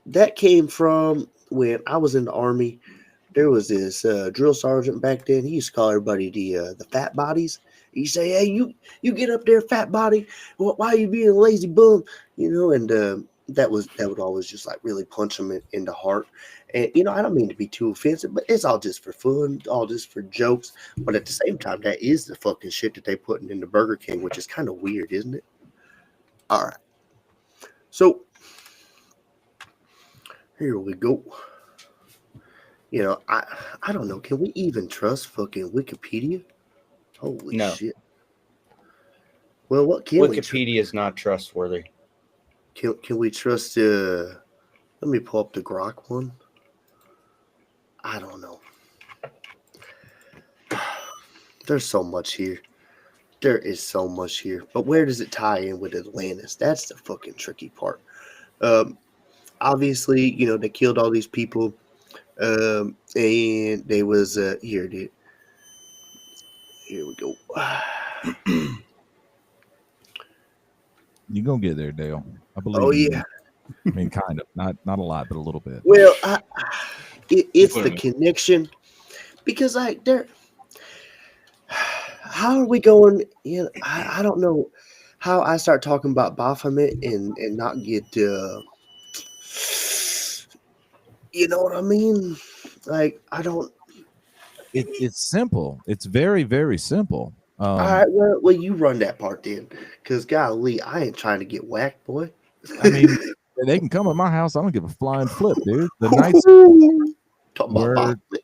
that came from when I was in the army. There was this drill sergeant back then. He used to call everybody the fat bodies. He say, "Hey, you get up there, fat body. Why are you being a lazy bum?" And that would always just like really punch him in the heart. And I don't mean to be too offensive, but it's all just for fun, all just for jokes. But at the same time, that is the fucking shit that they putting in the Burger King, which is kind of weird, isn't it? All right, so here we go. I don't know. Can we even trust fucking Wikipedia? Holy No, shit. Well, what can we Wikipedia is not trustworthy. can we trust let me pull up the Grok one. I don't know. There's so much here. There is so much here. But where does it tie in with Atlantis? That's the fucking tricky part. Um Obviously, they killed all these people. And they was here, dude. Here we go. You're gonna get there, Dale. I believe Oh in you. yeah. I mean, kind of, not a lot, but a little bit. Well, it's the Wait. connection because like there. How are we going? I don't know how I start talking about Baphomet and not get you know what I mean? Like I don't. It's simple. It's very, very simple. All right, well, you run that part then, because golly, I ain't trying to get whacked, boy. I mean, they can come at my house. I don't give a flying flip, dude. The knights Talking about were Baphomet.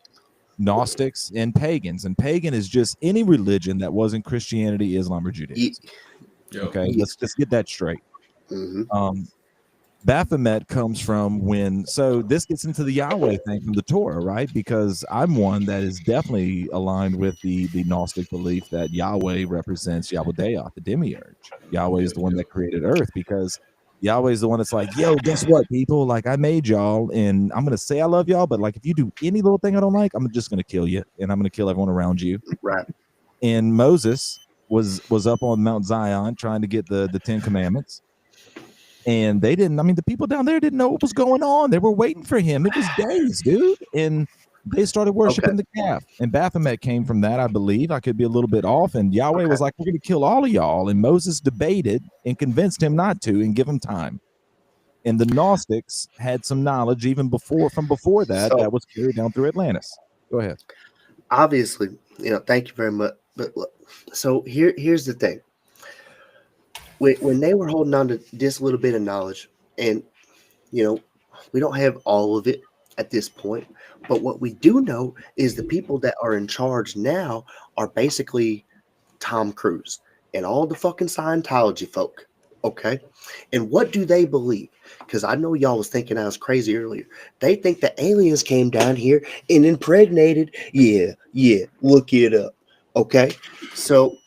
Gnostics and pagans, and pagan is just any religion that wasn't Christianity, Islam, or Judaism. Yep. Okay, Yeah. let's just get that straight. Mm-hmm. Baphomet comes from so this gets into the Yahweh thing from the Torah, right? Because I'm one that is definitely aligned with the Gnostic belief that Yahweh represents Yahweh, the demiurge. Yahweh is the one that created Earth, because Yahweh is the one that's like, yo, guess what, people? Like, I made y'all, and I'm gonna say I love y'all, but like, if you do any little thing I don't like, I'm just gonna kill you, and I'm gonna kill everyone around you. Right. And Moses was up on Mount Zion trying to get the Ten Commandments. And they didn't, I mean, the people down there didn't know what was going on. They were waiting for him. It was days, dude. And they started worshiping the calf. And Baphomet came from that, I believe. I could be a little bit off. And Yahweh was like, we're going to kill all of y'all. And Moses debated and convinced him not to and give him time. And the Gnostics had some knowledge even before that So was carried down through Atlantis. Go ahead. obviously, thank you very much. But look, so here's the thing. When they were holding on to this little bit of knowledge, and we don't have all of it at this point, but what we do know is the people that are in charge now are basically Tom Cruise and all the fucking Scientology folk. Okay. And what do they believe? Because I know y'all was thinking I was crazy earlier. They think the aliens came down here and impregnated. Yeah, look it up. Okay. So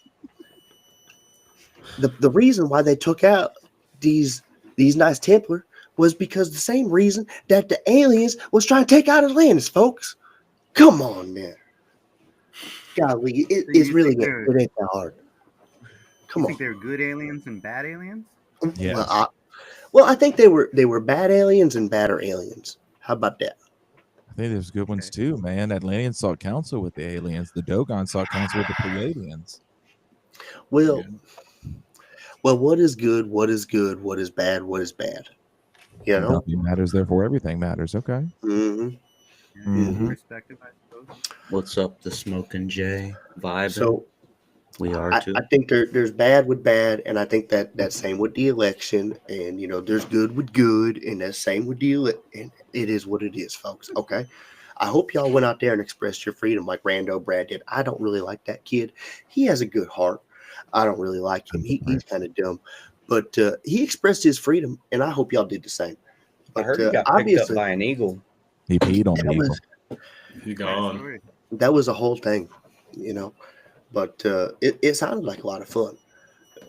the reason why they took out these Knights Templar was because the same reason that the aliens was trying to take out Atlantis, folks. Come on, man. Golly, it's you really think it ain't that hard. Come You on. think they're good aliens and bad aliens? Yes. Well, I think they were bad aliens and badder aliens. How about that? I think there's good ones too, man. Atlanteans sought counsel with the aliens. The Dogon sought counsel with the Pleiadians. Well, what is good? What is good? What is bad? What is bad? You know. Nothing matters, therefore everything matters. Okay. Mm-hmm. Yeah, Mhm. Perspective, I suppose. What's up, the Smoking Jay vibing? So we are too. I think there's bad with bad, and I think that same with the election, and there's good with good, and that same with and it is what it is, folks. Okay. I hope y'all went out there and expressed your freedom like Rando Brad did. I don't really like that kid. He has a good heart. I don't really like him. He's kind of dumb, but he expressed his freedom, and I hope y'all did the same. I But heard he got picked up obviously, by an eagle. He peed on the that eagle. was He gone. that was a whole thing, But it sounded like a lot of fun.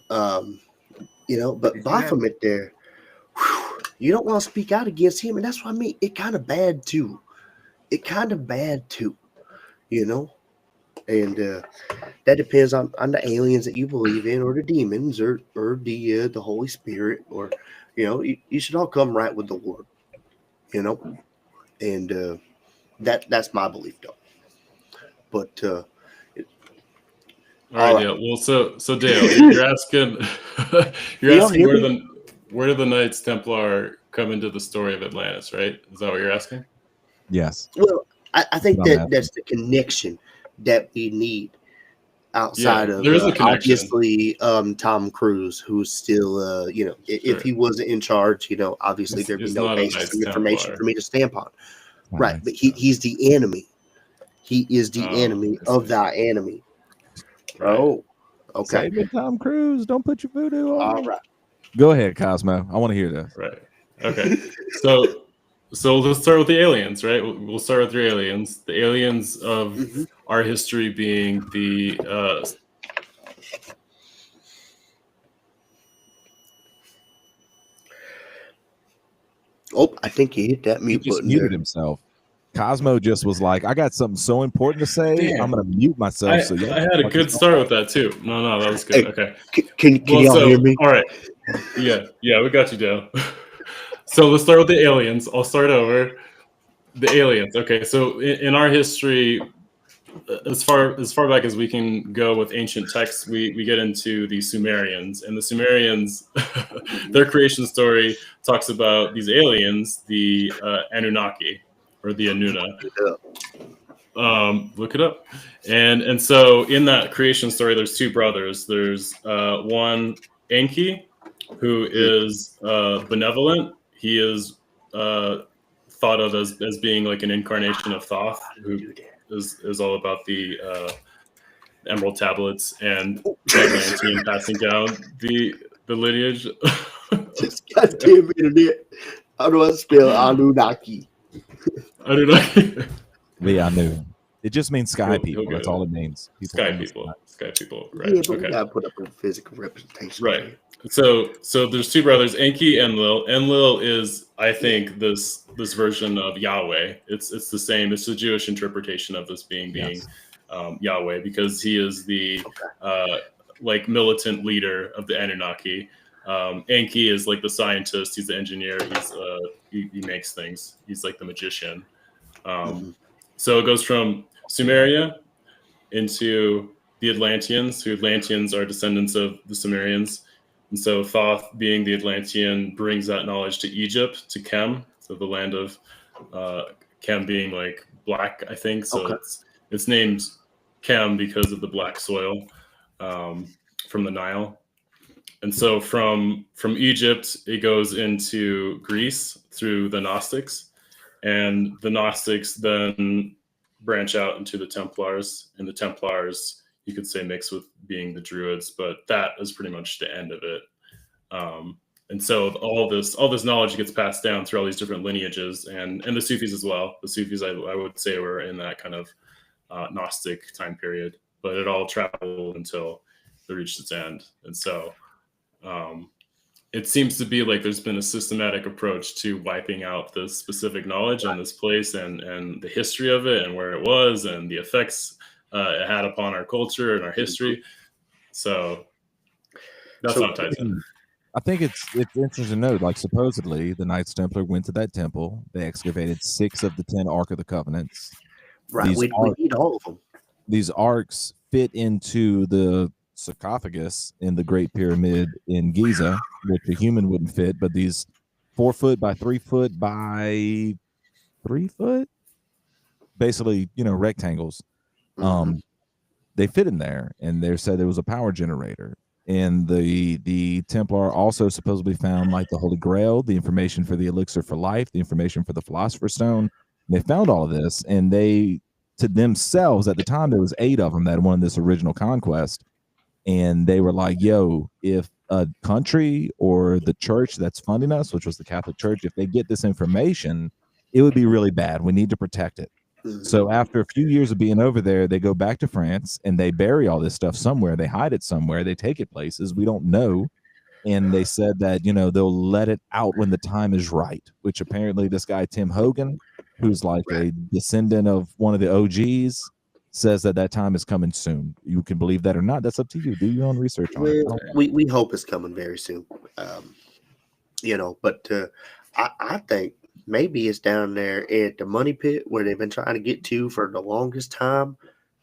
But Did you have- Baphomet there, you don't want to speak out against him, and that's what I mean. It kind of bad too. And that depends on the aliens that you believe in, or the demons, or the Holy Spirit, or you should all come right with the Lord. and that's my belief, though. But All all right, right. Dale. Well, so Dale, you're asking, you're You don't asking hear me? where did the Knights Templar come into the story of Atlantis, right? Is that what you're asking? Yes. Well, I That's think what I'm that asking. that's the connection that we need outside Yeah, of there is a connection. obviously Tom Cruise, who's still if Sure. he wasn't in charge, obviously there'd be He's no not a basis Knights of information for Templar. me to stamp on. Not Right, nice. but he's the enemy. He is the Oh, enemy I of see. thy enemy. Right. Oh, okay. Save me, Tom Cruise. Don't put your voodoo on All me. right. Go ahead, Cosmo. I want to hear this. Right. Okay. So let's start with the aliens, right? We'll start with the aliens. The aliens of Mhm. our history being the Oh, I think he hit that He mute just button muted there. himself. Cosmo just was like, I got something so important to say. I'm damn. going to mute myself. So I had a good start with that too. No, that was good. Hey, Okay. can Well, y'all hear so me? all right. Yeah, we got you, Dale. So let's start with the aliens. I'll start over. The aliens. Okay, so in our history, as far back as we can go with ancient texts, we get into the Sumerians, and the Sumerians, their creation story talks about these aliens, the Anunnaki or the Anuna. Look it up, and so in that creation story, there's two brothers. There's one Enki, who is benevolent. He is thought of as being like an incarnation of Thoth, who is all about the emerald tablets and Atlantean passing down the lineage. Just goddamn internet. How do I spell Anunnaki? I don't know. Yeah, I knew. It just means sky He'll people. get That's it. all it means. People Sky from the people, sky. right? Yeah, but we Okay, gotta put up a physical representation. right. So there's two brothers, Enki and Enlil. Enlil is, I think, this version of Yahweh. It's the same. It's the Jewish interpretation of this being Yes. Yahweh, because he is the like militant leader of the Anunnaki. Enki is like the scientist. He's the engineer. He makes things. He's like the magician. So it goes from Sumeria into the Atlanteans, who Atlanteans are descendants of the Sumerians. And so Thoth, being the Atlantean, brings that knowledge to Egypt, to Kem, so the land of Kem being like black, I think. So it's named Kem because of the black soil from the Nile. And so from Egypt, it goes into Greece through the Gnostics, and the Gnostics then branch out into the Templars, and the Templars, you could say, mix with being the Druids, but that is pretty much the end of it. And so all this knowledge gets passed down through all these different lineages, and the Sufis as well. The Sufis, I would say, were in that kind of Gnostic time period, but it all traveled until it reached its end. And so it seems to be like there's been a systematic approach to wiping out this specific knowledge and this place and the history of it and where it was and the effects it had upon our culture and our history. So that's how it ties in. I think it's interesting to note, like, supposedly the Knights Templar went to that temple. They excavated 6 of the 10 Ark of the Covenants. Right, we need all of them. These arcs fit into the sarcophagus in the Great Pyramid in Giza, which a human wouldn't fit, but these 4 foot by 3 foot by 3 foot, basically, rectangles. They fit in there, and they said there was a power generator. And the Templar also supposedly found like the Holy Grail, the information for the elixir for life, the information for the Philosopher's Stone. And they found all of this, and they, to themselves, at the time there was 8 of them that won this original conquest, and they were like, yo, if a country or the church that's funding us, which was the Catholic Church, if they get this information, it would be really bad. We need to protect it. So after a few years of being over there, they go back to France and they bury all this stuff somewhere. They hide it somewhere. They take it places we don't know. And they said that, they'll let it out when the time is right, which apparently this guy, Tim Hogan, who's like a descendant of one of the OGs, says that time is coming soon. You can believe that or not. That's up to you. Do your own research on it. We hope it's coming very soon. But I think maybe it's down there at the money pit where they've been trying to get to for the longest time.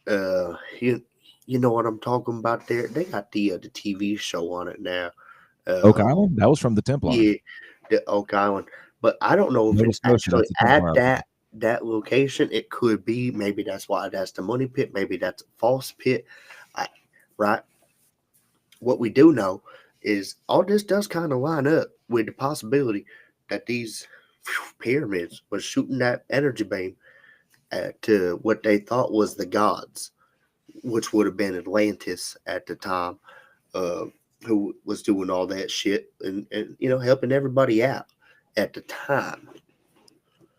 Uh, you you know what I'm talking about there? They got the TV show on it now. Oak Uh, Island? That was from the Templar. yeah, the Oak Island. But I don't know if Nova it's Scotia, actually that's the at Templar. that location. It could be. Maybe that's why that's the money pit. Maybe that's a false pit. Right. What we do know is all this does kind of line up with the possibility that these pyramids was shooting that energy beam to what they thought was the gods, which would have been Atlantis at the time, uh, who was doing all that shit and helping everybody out at the time.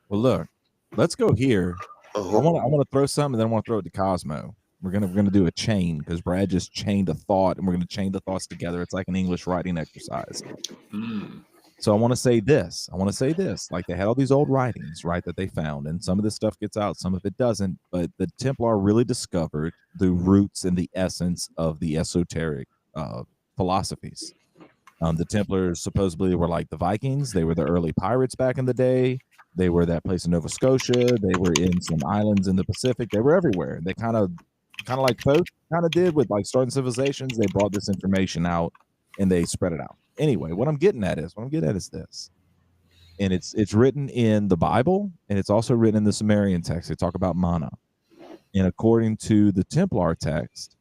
Well, look, let's go here. Uh-huh. I want to throw some, and then I want to throw it to Cosmo. We're gonna do a chain because Brad just chained a thought, and we're gonna chain the thoughts together. It's like an English writing exercise. So I want to say this. Like they had all these old writings, right, that they found, and some of this stuff gets out, some of it doesn't. But the Templar really discovered the roots and the essence of the esoteric philosophies. The Templars supposedly were like the Vikings. They were the early pirates back in the day. They were that place in Nova Scotia. They were in some islands in the Pacific. They were everywhere. They kind of like folk kind of did with like starting civilizations. They brought this information out and they spread it out. Anyway, what I'm getting at is this, and it's written in the Bible and it's also written in the Sumerian text. They talk about mana, and according to the Templar text,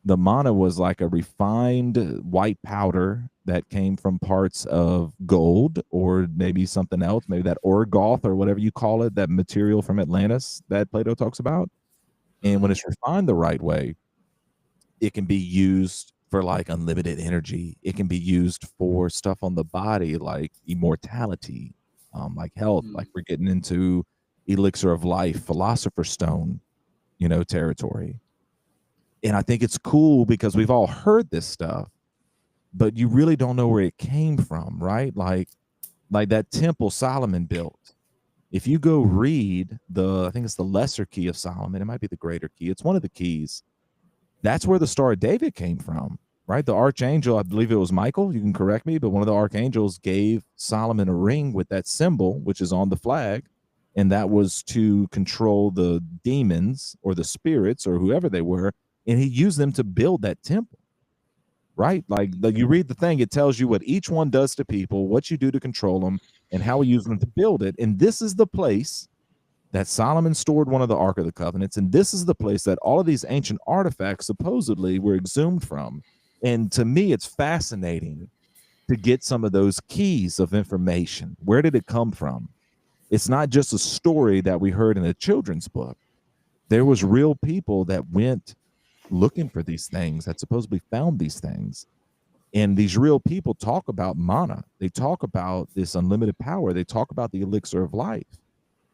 the mana was like a refined white powder that came from parts of gold or maybe something else, maybe that orgoth or whatever you call it, that material from Atlantis that Plato talks about. And when it's refined the right way, it can be used for like unlimited energy. It can be used for stuff on the body like immortality, like health, like we're getting into elixir of life, philosopher's stone, territory. And I think it's cool because we've all heard this stuff, but you really don't know where it came from, right? Like that temple Solomon built. If you go read I think it's the lesser key of Solomon, it might be the greater key. It's one of the keys. That's where the Star of David came from, right? The archangel, I believe it was Michael, you can correct me, but one of the archangels gave Solomon a ring with that symbol, which is on the flag. And that was to control the demons or the spirits or whoever they were. And he used them to build that temple, right? Like you read the thing, it tells you what each one does to people, what you do to control them, and how we use them to build it. And this is the place that Solomon stored one of the Ark of the Covenants. And this is the place that all of these ancient artifacts supposedly were exhumed from. And to me, it's fascinating to get some of those keys of information. Where did it come from? It's not just a story that we heard in a children's book. There was real people that went looking for these things, that supposedly found these things. And these real people talk about mana. They talk about this unlimited power. They talk about the elixir of life,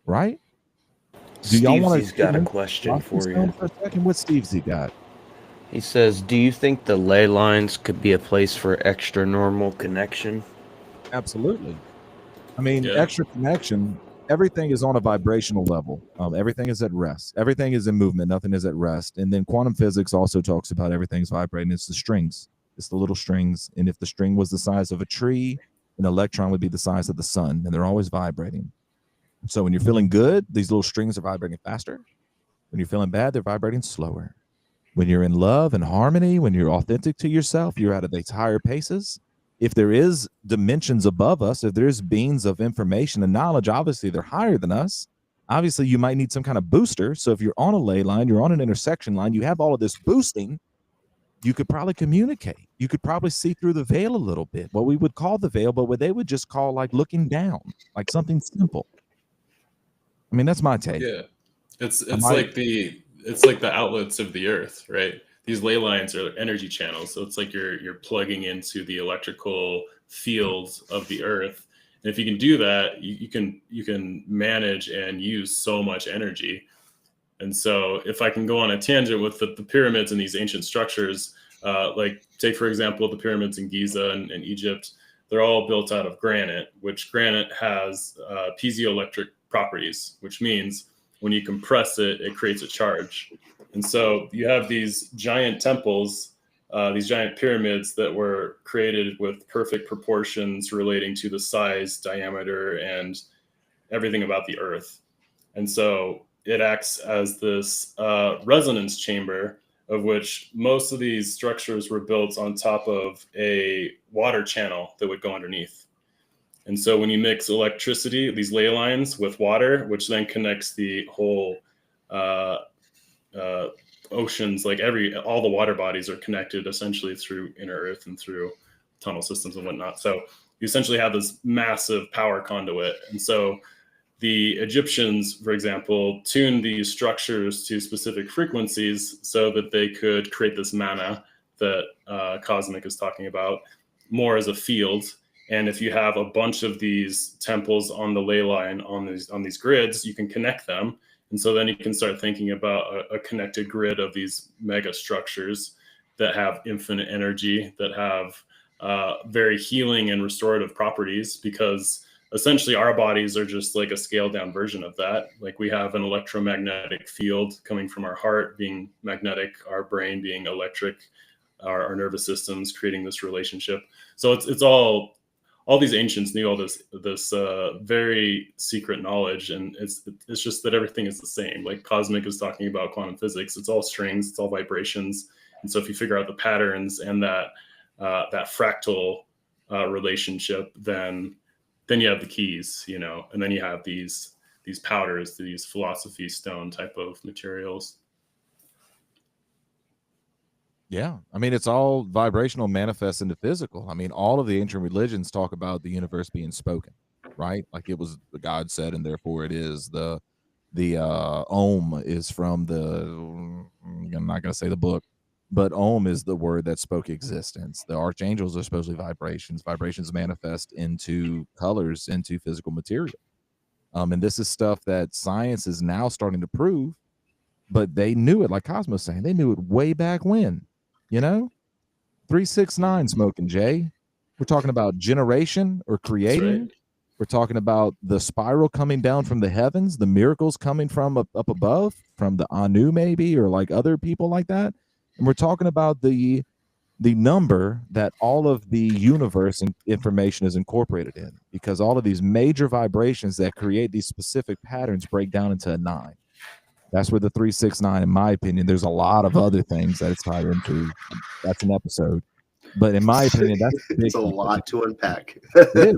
right? Do y'all want Stevesy's got a question for you. For a second? What Stevesy got? He says, do you think the ley lines could be a place for extra normal connection? Absolutely. I mean, Yeah. extra connection, everything is on a vibrational level. Everything is at rest. Everything is in movement. Nothing is at rest. And then quantum physics also talks about everything's vibrating. It's the strings. It's the little strings. And if the string was the size of a tree, an electron would be the size of the sun. And they're always vibrating. So when you're feeling good, these little strings are vibrating faster. When you're feeling bad, they're vibrating slower. When you're in love and harmony, when you're authentic to yourself, you're at these higher paces. If there is dimensions above us, if there's beings of information and knowledge, obviously they're higher than us. Obviously, you might need some kind of booster. So if you're on a ley line, you're on an intersection line, you have all of this boosting, you could probably communicate. You could probably see through the veil a little bit, what we would call the veil, but what they would just call like looking down, like something simple. I mean, that's my take. Yeah, it's like the outlets of the earth, right? These ley lines are energy channels, so it's like you're plugging into the electrical fields of the earth. And if you can do that, you can manage and use so much energy. And so, if I can go on a tangent with the pyramids and these ancient structures, like take for example the pyramids in Giza and Egypt, they're all built out of granite, which granite has piezoelectric properties, which means when you compress it, it creates a charge. And so you have these giant temples, these giant pyramids that were created with perfect proportions relating to the size, diameter, and everything about the Earth. And so it acts as this resonance chamber, of which most of these structures were built on top of a water channel that would go underneath. And so when you mix electricity, these ley lines, with water, which then connects the whole oceans, like all the water bodies are connected essentially through inner Earth and through tunnel systems and whatnot. So you essentially have this massive power conduit. And so the Egyptians, for example, tuned these structures to specific frequencies so that they could create this mana that Cosmic is talking about more as a field. And if you have a bunch of these temples on the ley line on these grids, you can connect them. And so then you can start thinking about a connected grid of these mega structures that have infinite energy, that have very healing and restorative properties, because essentially our bodies are just like a scaled down version of that. Like we have an electromagnetic field coming from our heart being magnetic, our brain being electric, our nervous systems creating this relationship. So it's all these ancients knew all this very secret knowledge, and it's just that everything is the same. Like Cosmic is talking about quantum physics. It's all strings, it's all vibrations. And so if you figure out the patterns and that fractal relationship, then you have the keys, and then you have these powders, these philosophy stone type of materials. Yeah, I mean, it's all vibrational manifest into physical. I mean, all of the ancient religions talk about the universe being spoken, right? Like it was the God said, and therefore it is. The Om is from I'm not going to say the book, but Om is the word that spoke existence. The archangels are supposedly vibrations. Vibrations manifest into colors, into physical material. And this is stuff that science is now starting to prove, but they knew it, like Cosmo's saying, they knew it way back when. 369 Smoking Jay. We're talking about generation or creating. Right. We're talking about the spiral coming down from the heavens, the miracles coming from up above, from the Anu maybe, or like other people like that. And we're talking about the number that all of the universe and information is incorporated in, because all of these major vibrations that create these specific patterns break down into a 9. That's where the 369, in my opinion, there's a lot of other things that it's tied into. That's an episode. But in my opinion, that's it's a lot to unpack. It is.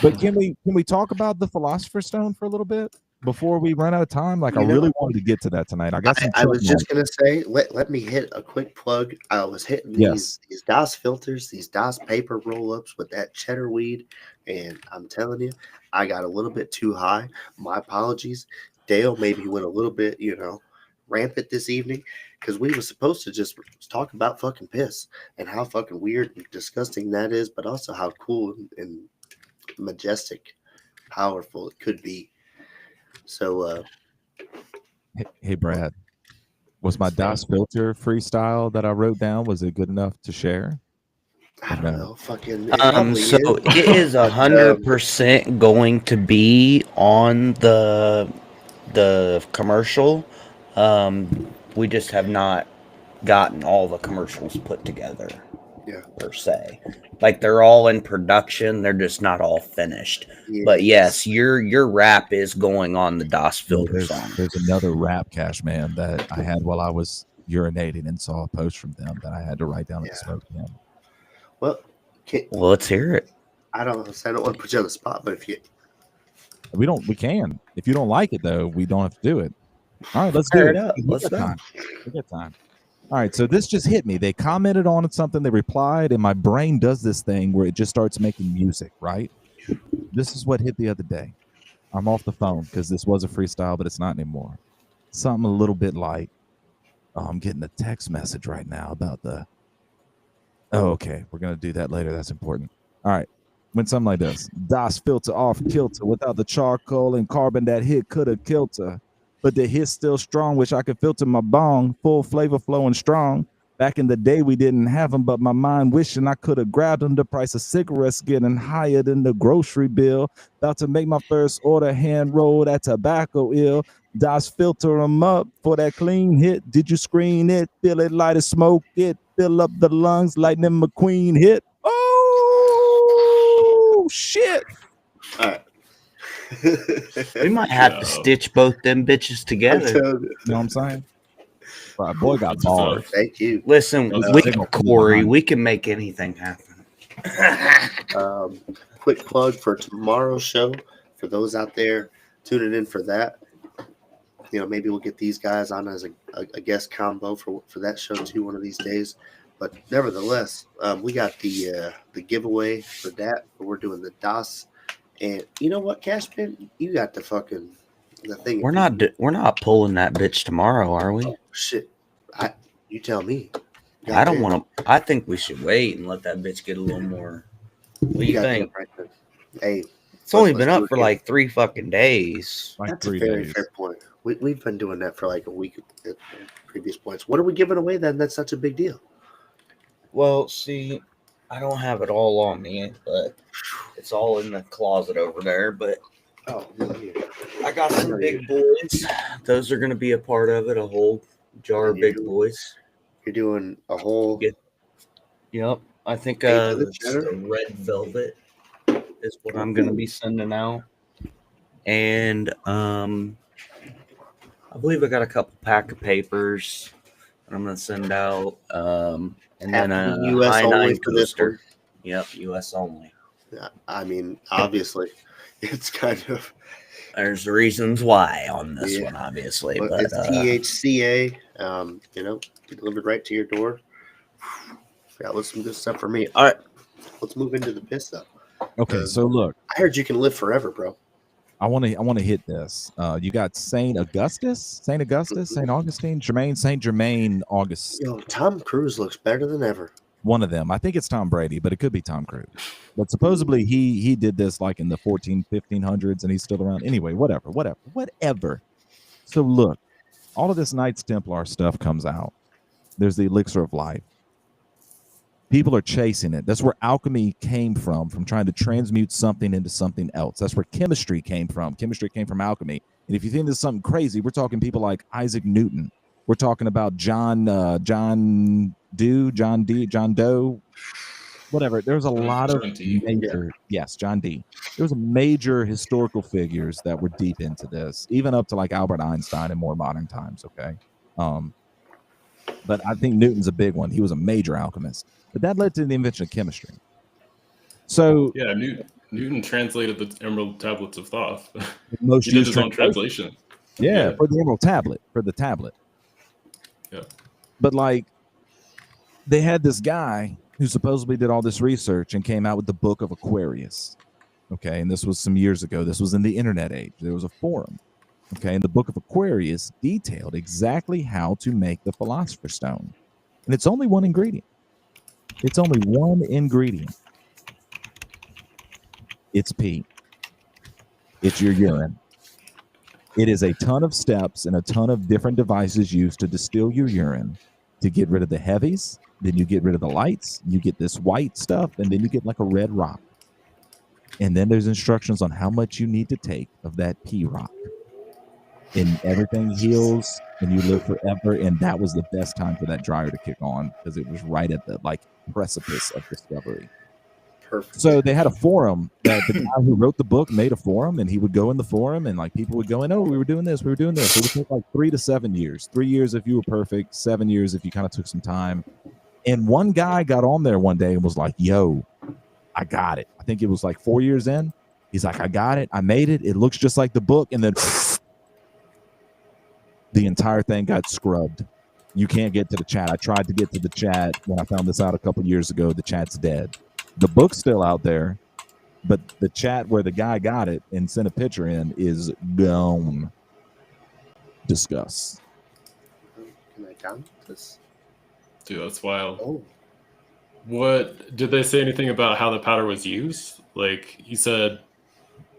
But can we talk about the Philosopher's Stone for a little bit before we run out of time? Like, I really wanted to get to that tonight. I was just gonna say, let me hit a quick plug. I was hitting these DOS filters, these DOS paper roll-ups with that cheddar weed, and I'm telling you, I got a little bit too high. My apologies. Dale maybe went a little bit, rampant this evening, because we were supposed to just talk about fucking piss and how fucking weird and disgusting that is, but also how cool and majestic, powerful it could be. So, hey Brad, was my DOS filter freestyle that I wrote down, was it good enough to share? I don't know. Fucking. So it is 100% going to be on the commercial. We just have not gotten all the commercials put together. Yeah. Per se, like they're all in production, they're just not all finished. Yes. But yes, your rap is going on the DOS filter song. There's another rap, Cash Man, that I had while I was urinating and saw a post from them that I had to write down at the smoke can. Well, let's hear it. I don't want to put you on the spot, but we can. If you don't like it though, we don't have to do it. All right, let's Fire do it up. Let's go. We got time. All right, so this just hit me. They commented on something, they replied, and my brain does this thing where it just starts making music, right? This is what hit the other day. I'm off the phone because this was a freestyle, but it's not anymore. Something a little bit like, I'm getting a text message right now about okay, we're going to do that later. That's important. All right, went something like this. DOS filter off kilter without the charcoal and carbon that hit could have killed her. But the hit's still strong, which I could filter my bong, full flavor flowing strong. Back in the day, we didn't have them, but my mind wishing I could have grabbed them. The price of cigarettes getting higher than the grocery bill. About to make my first order, hand roll that tobacco ill. DOS filter them up for that clean hit. Did you screen it? Feel it, light it, smoke it. Fill up the lungs, Lightning McQueen hit. Oh, shit. All right. We might have to No. stitch both them bitches I'm together. telling you. You know what I'm saying? But boy got That's what's up. bars. Thank you. Listen, That's we They gonna pull Corey, behind. we can make anything happen. Quick plug for tomorrow's show for those out there tuning in for that. Maybe we'll get these guys on as a guest combo for that show too one of these days. But nevertheless, we got the giveaway for that. We're doing the DOS, and you know what, Cashman, you got the thing. We're not pulling that bitch tomorrow, are we? Oh, shit. You tell me. I don't Goddamn. want to. I think we should wait and let that bitch get a little more. What do you Goddamn think? right then. Hey, It's only let's been do up it for again. like 3 fucking days. Like That's a 3 very days. fair point. We've been doing that for like a week at previous points. What are we giving away then? That's such a big deal. Well, see, I don't have it all on me, but it's all in the closet over there. But Oh, yeah. I got I know some big boys. Those are going to be a part of it. A whole jar of And you're big boys. You're doing a whole. Get- Yep. I think Eight to the it's cheddar? the red velvet is what I'm going to be sending out. And I believe I got a couple pack of papers that I'm going to send out. And then a US high only nine for this one. coaster. Yep, US only. Yeah, I mean, obviously, it's kind of. There's reasons why on this Yeah. one, obviously. But But it's THCA. Delivered right to your door. That was some good stuff for me. All right, let's move into the piss though. Okay, so look, I heard you can live forever, bro. I want to hit this. You got Saint Augustus, Saint Augustine, Saint Germain, August. Yo, Tom Cruise looks better than ever. One of them. I think it's Tom Brady, but it could be Tom Cruise. But supposedly he did this like in the 1500s and he's still around. Anyway, whatever. So look, all of this Knights Templar stuff comes out. There's the elixir of life. People are chasing it. That's where alchemy came from trying to transmute something into something else. That's where chemistry came from. Chemistry came from alchemy. And if you think this is something crazy, we're talking people like Isaac Newton. We're talking about John Doe, whatever. There's a lot of John Dee. major, yes, John Dee. There was major historical figures that were deep into this, even up to like Albert Einstein in more modern times. Okay. But I think Newton's a big one. He was a major alchemist. But that led to the invention of chemistry. So Yeah, Newton translated the Emerald Tablets of Thoth. most He did used his own translation. Yeah, for the Emerald Tablet, for the tablet. Yeah. But like, they had this guy who supposedly did all this research and came out with the Book of Aquarius. Okay, and this was some years ago. This was in the internet age. There was a forum. Okay, and the Book of Aquarius detailed exactly how to make the Philosopher's Stone. And it's only one ingredient. It's only one ingredient. It's pee. It's your urine. It is a ton of steps and a ton of different devices used to distill your urine to get rid of the heavies. Then you get rid of the lights. You get this white stuff, and then you get like a red rock. And then there's instructions on how much you need to take of that pee rock. And everything heals and you live forever. And that was the best time for that dryer to kick on because it was right at the like precipice of discovery. Perfect. So they had a forum that the guy who wrote the book made a forum, and he would go in the forum and like people would go in, oh, we were doing this. It would take like 3 to 7 years. 3 years if you were perfect, 7 years if you kind of took some time. And one guy got on there one day and was like, yo, I got it. I think it was like 4 years in. He's like, I got it. I made it. It looks just like the book. And then the entire thing got scrubbed. You can't get to the chat. I tried to get to the chat when I found this out a couple years ago. The chat's dead. The book's still out there, but the chat where the guy got it and sent a picture in is gone. Discuss. Can I count this? Dude, that's wild. Oh, What did they say anything about how the powder was used? Like he said,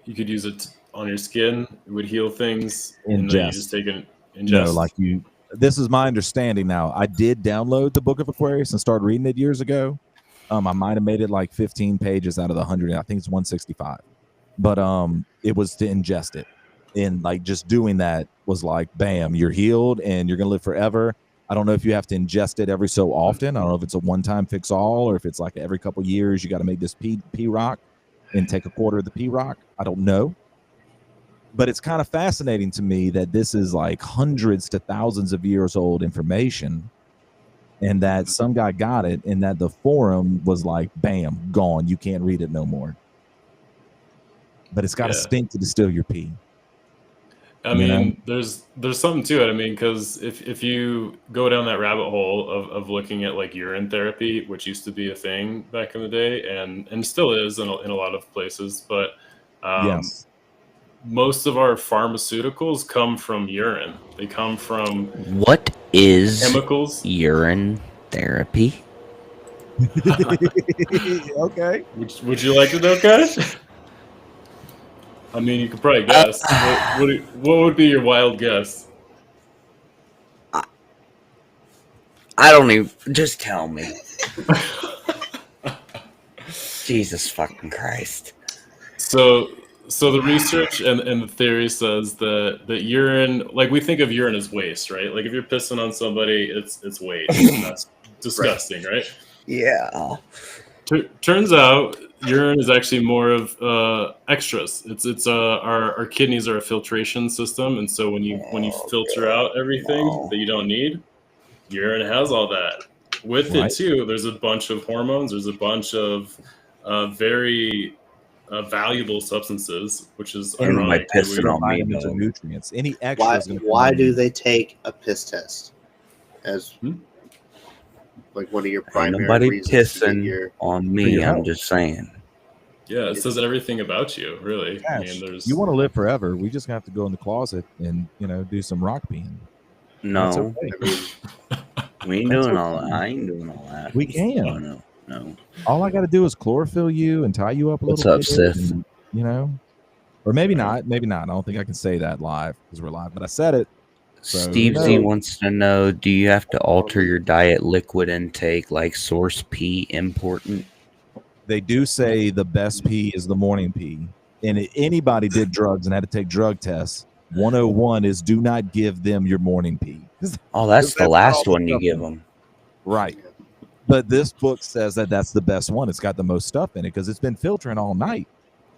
you could use it on your skin; it would heal things. And then you Ingest. just take it, ingest. No, like you. This is my understanding now. I did download the Book of Aquarius and start reading it years ago. I might have made it like 15 pages out of the 100. I think it's 165. But it was to ingest it. And like just doing that was like, bam, you're healed and you're going to live forever. I don't know if you have to ingest it every so often. I don't know if it's a one-time fix-all or if it's like every couple years you got to make this P rock and take a quarter of the P rock. I don't know. But it's kind of fascinating to me that this is like hundreds to thousands of years old information, and that some guy got it, and that the forum was like, bam, gone. You can't read it no more. But it's got to Yeah. stink to distill your pee. I You know? mean, there's something to it. I mean, because if you go down that rabbit hole of looking at like urine therapy, which used to be a thing back in the day, and still is in a lot of places, but Yes. most of our pharmaceuticals come from urine. They come from What is chemicals. urine therapy? Okay. Would you like to know, Cash? I mean, you could probably guess. What would be your wild guess? I don't even. Just tell me. Jesus fucking Christ. So the research and the theory says that urine, like we think of urine as waste, right? Like if you're pissing on somebody, it's waste. And that's disgusting, right? Yeah. Turns out urine is actually more of extras. It's our kidneys are a filtration system, and so when you filter out everything that you don't need, urine has all that. With Right. it too, there's a bunch of hormones. There's a bunch of very valuable substances, which is Ain't nobody ironic. that pissing we- on me, Vitamins or though. nutrients. Any extra is going to Why do they take a piss test as Hmm? like one of your Ain't primary nobody reasons to get pissing your on me. your I'm health. just saying. Yeah, it says everything about you, really. I Cash, mean, there's you want to live forever? We just have to go in the closet and do some rock peeing. That's No, okay. I mean, we ain't That's doing okay. all that. I ain't doing all that. We can. No. All I got to do is chlorophyll you and tie you up a What's little up, bit. Sith? And, or maybe not. Maybe not. I don't think I can say that live because we're live. But I said it. So, Steve who Z knows? wants to know: do you have to alter your diet liquid intake, like source pee important? They do say the best pee is the morning pee. And if anybody did drugs and had to take drug tests, 101 is do not give them your morning pee. Oh, that's the got all last the one you stuff give in it. them. Right. But this book says that that's the best one. It's got the most stuff in it because it's been filtering all night.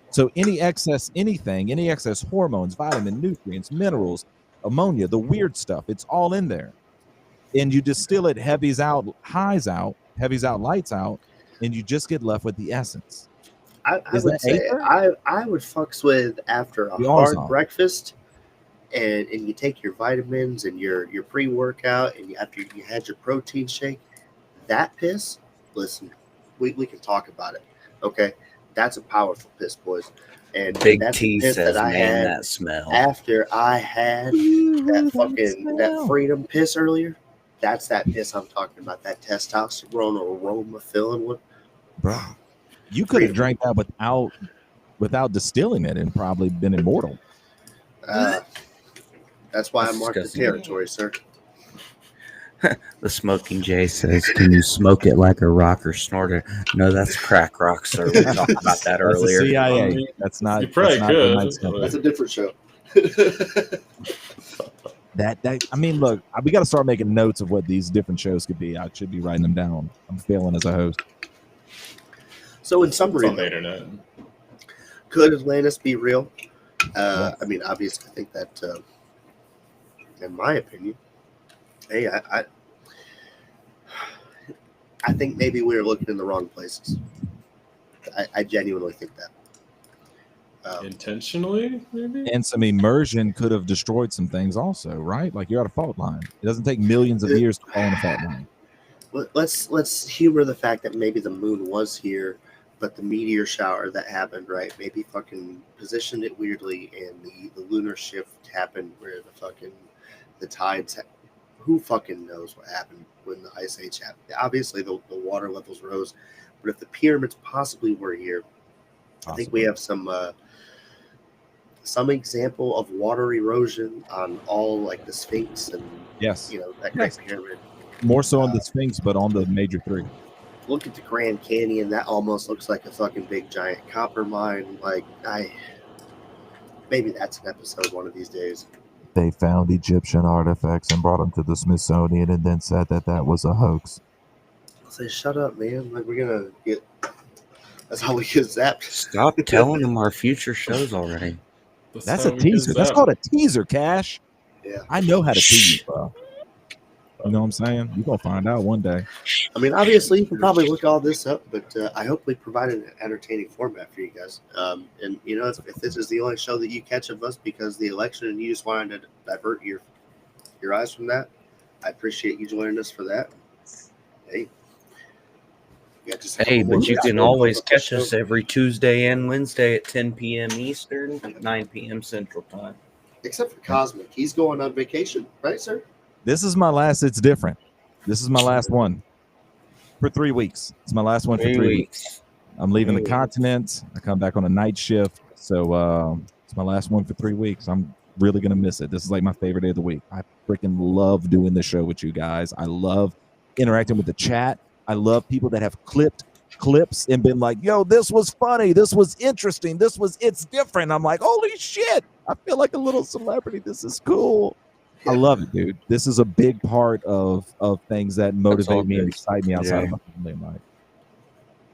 So any excess anything, any excess hormones, vitamin, nutrients, minerals, ammonia, the weird stuff, it's all in there. And you distill it, heavies out, highs out, heavies out, lights out, and you just get left with the essence. I Is would that say Aether? I would fucks with after a The R's hard on. breakfast and you take your vitamins and your pre-workout and after you had your protein shake, that piss, listen, we can talk about it. Okay. That's a powerful piss, boys. And Big that's T the piss says, that I "Man, had that smell." after I had that freedom piss earlier. That's that piss I'm talking about. That testosterone aroma filling one. Bro, you could have drank that without distilling it and probably been immortal. That's why That's I marked the disgusting. territory, sir. The Smoking Jay says, "Can you smoke it like a rock or snort it?" No, that's crack rock, sir. We talked about that That's the earlier. CIA. I mean, That's not. you probably that's not the could. Night Sniper. That's a different show. That I mean, look, we got to start making notes of what these different shows could be. I should be writing them down. I'm failing as a host. So in It's summary, on the though, internet. could Atlantis be real? I mean, obviously, I think that, in my opinion, hey, I think maybe we were looking in the wrong places. I genuinely think that. Intentionally, maybe? And some immersion could have destroyed some things also, right? Like you're at a fault line. It doesn't take millions of years to fall on a fault line. Let's humor the fact that maybe the moon was here, but the meteor shower that happened, right? Maybe fucking positioned it weirdly, and the lunar shift happened where the tides. Who fucking knows what happened when the ice age happened? Obviously, the water levels rose, but if the pyramids possibly were here, I think we have some example of water erosion on all like the Sphinx and Yes. that Great Pyramid. More so on the Sphinx, but on the major three. Look at the Grand Canyon. That almost looks like a fucking big giant copper mine. Like maybe that's an episode one of these days. They found Egyptian artifacts and brought them to the Smithsonian and then said that was a hoax. I'll say, shut up, man. Like we're gonna get. That's how we get zapped. Stop telling them our future shows already. That's how a we get teaser. us That's out. called a teaser, Cash. Yeah. I know how to tease, bro. You know what I'm saying? You're going to find out one day. I mean, obviously, you can probably look all this up, but I hope we provided an entertaining format for you guys. And, you know, if this is the only show that you catch of us because of the election and you just wanted to divert your eyes from that, I appreciate you joining us for that. Hey. Hey, but you can always catch us every Tuesday and Wednesday at 10 p.m. Eastern, 9 p.m. Central Time. Except for Cosmic. He's going on vacation, right, sir? This is my last. It's different. This is my last one for 3 weeks. It's my last one for 3 weeks. I'm leaving the continent. I come back on a night shift. So it's my last one for 3 weeks. I'm really going to miss it. This is like my favorite day of the week. I freaking love doing this show with you guys. I love interacting with the chat. I love people that have clipped clips and been like, yo, this was funny. This was interesting. It's different. I'm like, holy shit. I feel like a little celebrity. This is cool. I love it, dude. This is a big part of things that motivate me and excite me outside of my family life.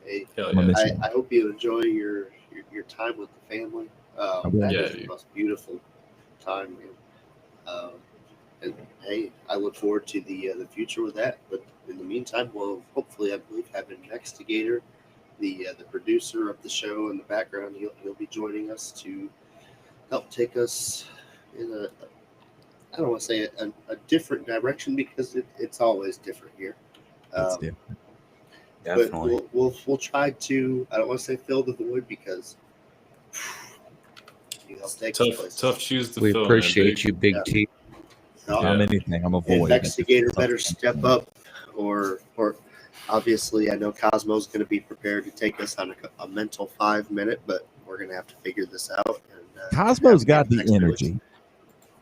Hey, yeah. I hope you enjoy your time with the family. That is the most beautiful time, man. And hey, I look forward to the future with that. But in the meantime, we'll hopefully, I believe, have an investigator, the producer of the show in the background. He'll be joining us to help take us in I don't want to say a different direction because it's always different here. It's different. Definitely. But we'll try to. I don't want to say fill the void because Tough shoes to we fill. Appreciate you, Big T. I'm anything. I'm a void. Investigator better step up, or obviously I know Cosmo's going to be prepared to take us on a mental 5-minute, but we're going to have to figure this out. And, Cosmo's got the energy.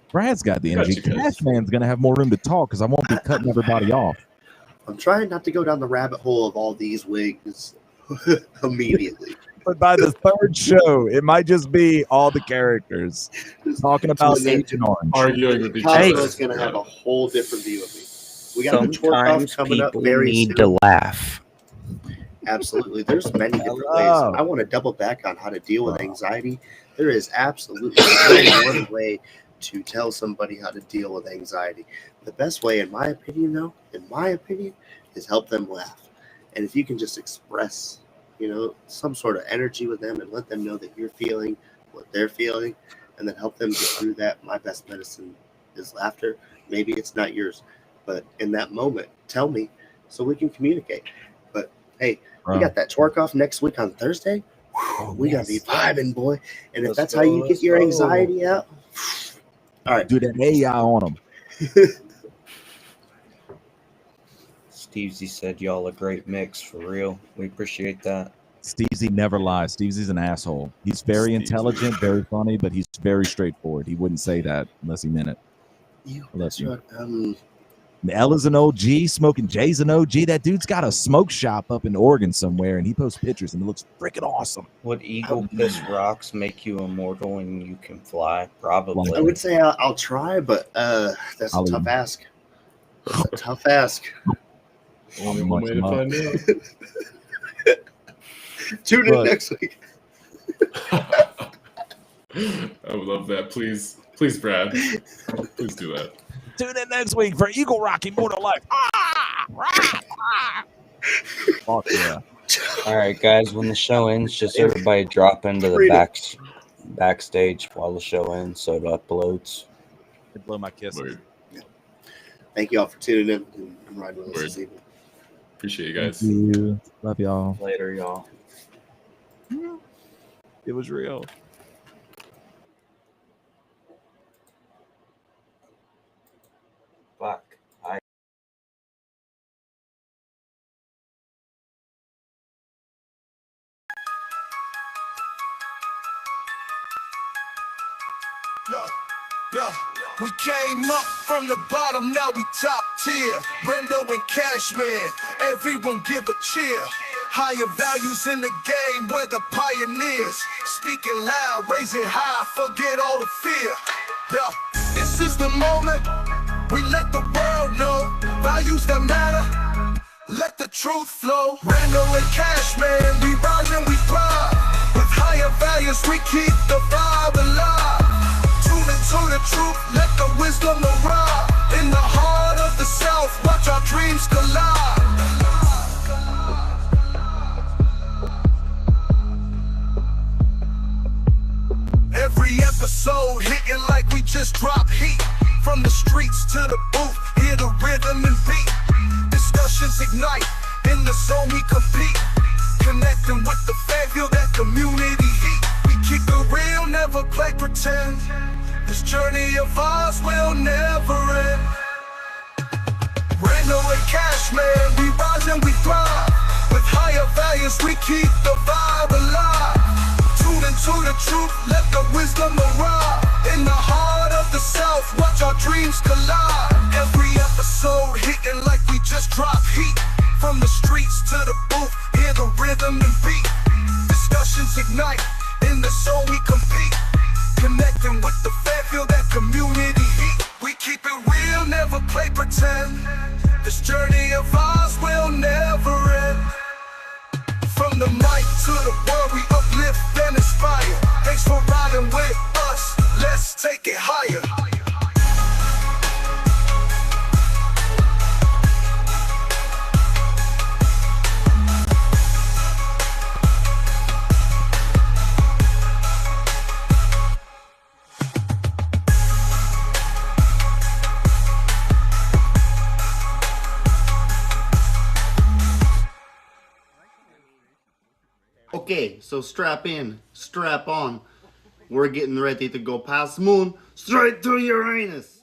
Brad's got the energy. Got you guys. Cashman's going to have more room to talk because I won't be cutting everybody off. I'm trying not to go down the rabbit hole of all these wigs immediately. But by the third show, it might just be all the characters talking about Agent Orange. Arguing with each other. Cosmo's going to have a whole different view of me. We got the twerk off Sometimes coming up people very need soon. to laugh. Absolutely. There's many different ways. I want to double back on how to deal with anxiety. There is absolutely no one way to tell somebody how to deal with anxiety. The best way, in my opinion, is help them laugh. And if you can just express, some sort of energy with them and let them know that you're feeling what they're feeling and then help them get through that, my best medicine is laughter. Maybe it's not yours, but in that moment, tell me so we can communicate. But hey, we got that twerk off next week on Thursday. We got to be vibing, boy. And if that's how you get your anxiety out, all right. Do that AI on them. Stevesy said y'all a great mix for real. We appreciate that. Stevesy never lies. Stevesy's an asshole. He's very intelligent, very funny, but he's very straightforward. He wouldn't say that unless he meant it. That's right. Ella's an OG, Smoking Jay's an OG. That dude's got a smoke shop up in Oregon somewhere, and he posts pictures, and it looks freaking awesome. Would Eagle Piss Rocks make you immortal and you can fly? Probably. I would say I'll try, but that's a tough ask. That's a tough ask. Only one way to find out. Tune in next week. I would love that. Please, Brad. Please do that. Tune in next week for Eagle Rock Immortal Life. Fuck yeah. All right, guys. When the show ends, just everybody drop into the backstage while the show ends so it uploads. Blow my kisses. Thank you all for tuning in and riding with us this evening. Appreciate you guys. Thank you. Love y'all. Later, y'all. It was real. Fuck. Yeah. We came up from the bottom, now we top tier. Brendo and Cashman, everyone give a cheer. Higher values in the game, we're the pioneers. Speaking loud, raising high, forget all the fear. Yeah. This is the moment, we let the world know. Values that matter, let the truth flow. Brendo and Cashman, we rise and we thrive. With higher values, we keep the vibe alive. to the truth, let the wisdom arrive. In the heart of the South, watch our dreams collide. Every episode hitting like we just dropped heat. From the streets to the booth, hear the rhythm and beat. Discussions ignite, in the zone we compete. Connecting with the fan, feel that community heat. We keep it real, never play pretend. This journey of ours will never end. Randall and Cash, man, we rise and we thrive. With higher values, we keep the vibe alive. Tune into the truth, let the wisdom arrive. In the heart of the South, watch our dreams collide. Every episode hitting like we just dropped heat. From the streets to the booth, hear the rhythm and beat. Discussions ignite, in the zone we compete. Connecting with the fan, feel that community heat. We keep it real, never play pretend. This journey of ours will never end. From the mic to the world, we uplift and inspire. Thanks for riding with us, let's take it higher. Okay, so strap in, strap on. We're getting ready to go past moon, straight to Uranus.